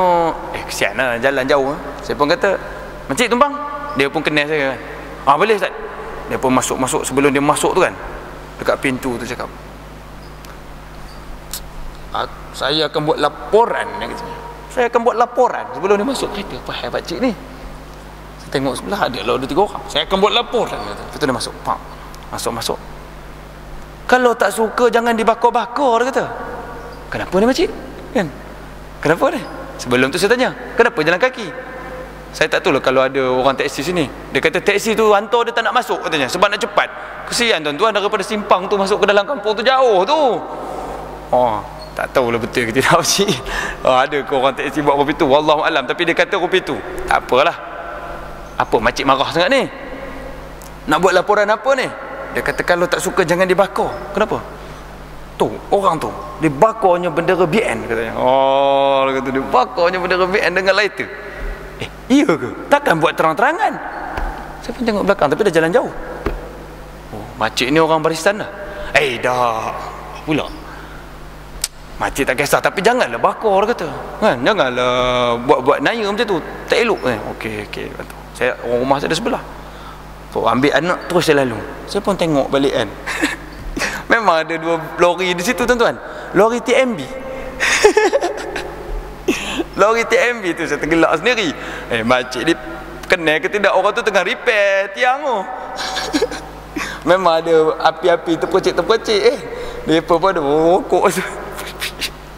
kesian lah, jalan jauh. Saya pun kata, makcik tumpang. Dia pun kenal saya. Boleh Ustaz. Dia pun masuk-masuk. Sebelum dia masuk tu kan, dekat pintu tu cakap, saya akan buat laporan. Saya akan buat laporan. Sebelum dia masuk, kata apa hai pakcik ni. Saya tengok sebelah, ada lah 2-3 orang. Saya akan buat laporan. Lepas tu dia masuk. Masuk. Kalau tak suka jangan dibakar-bakar, dia kata. Kenapa ni makcik? Kan? Kenapa ni? Sebelum tu saya tanya, kenapa jalan kaki? Saya tak tahu lah kalau ada orang taksi sini. Dia kata taksi tu hantar dia tak nak masuk katanya, sebab nak cepat. Kesian tuan-tuan, daripada simpang tu masuk ke dalam kampung tu jauh tu. Tak tahulah betul ke tidak pakcik. Ada ke orang taksi buat kopi tu, wallahualam. Tapi dia kata kopi tu tak apalah. Apa makcik marah sangat ni? Nak buat laporan apa ni? Dia kata kalau tak suka jangan dibakar. Kenapa? Tu orang tu dibakarnya bendera BN katanya. Dia kata dibakarnya bendera BN dengan lighter. Iya ke? Takkan buat terang-terangan. Saya pun tengok belakang, tapi dah jalan jauh. Makcik ni orang barisan dah. Dah pula. Makcik tak kisah, tapi janganlah bakar, kata. Kan? Janganlah buat-buat naya macam tu. Tak elok. Okey. Saya orang rumah saya ada sebelah. Ambil anak terus saya lalu. Saya pun tengok balik kan. Memang ada 2 lori di situ tuan-tuan. Lori TMB. Lori TMB tu saya tergelak sendiri. Makcik ni kenal ke tidak, orang tu tengah repair tiang tu. Memang ada api-api terpercik-terpercik. Dia pun ada rokok.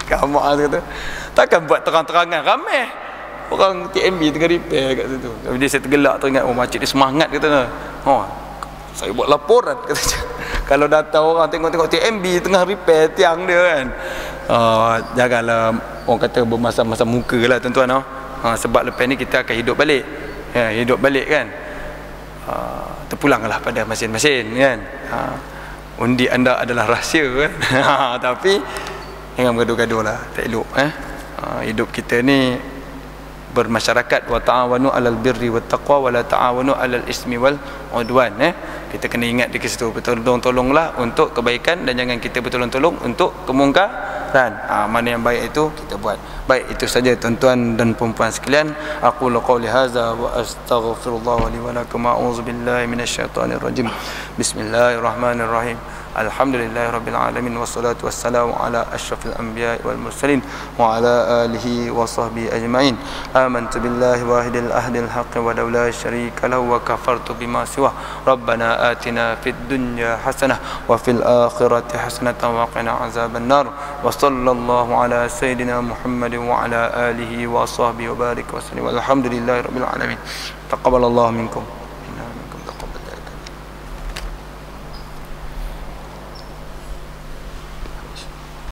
Kamak kata. Takkan buat terang-terangan ramai. Orang TMB tengah repair kat situ. Jadi saya tergelak teringat, makcik dia semangat kata. Saya buat laporan kata. Kalau datang orang tengok-tengok TMB tengah repair tiang dia kan. Janganlah orang kata bermasam-masam muka lah tuan-tuan. Sebab lepas ni kita akan hidup balik. Hidup balik kan. Terpulanglah pada masing-masing kan. Undi anda adalah rahsia kan. Tapi jangan bergaduh-gaduh lah, tak elok. Hidup kita ni bermasyarakat, wa ta'awanu 'alal birri wat taqwa wa la ta'awanu 'alal ismi wal udwan. Kita kena ingat di situ, bertolong-tolonglah untuk kebaikan dan jangan kita bertolong-tolong untuk kemungkaran. Mana yang baik itu kita buat. Baik, itu saja tuan-tuan dan puan-puan sekalian. Aqulu qawli hadza wa astaghfirullah li wa lakum. A'udzubillahi minasyaitonir rajim. Bismillahirrahmanirrahim. Alhamdulillahirabbil alamin wassalatu wassalamu ala asyrafil anbiya'i wal mursalin wa ala alihi wa sahbihi ajmain. Amantu billahi wahidil ahdil haqqi wa la syarika lahu wa kafartu bima siwa. Rabbana atina fid dunya hasanah wa fil akhirati hasanatan wa qina azaban nar. Wa sallallahu ala sayidina Muhammadin wa ala alihi wa sahbihi wa barik wa sallim. Walhamdulillahirabbil alamin. Taqabbalallahu minkum.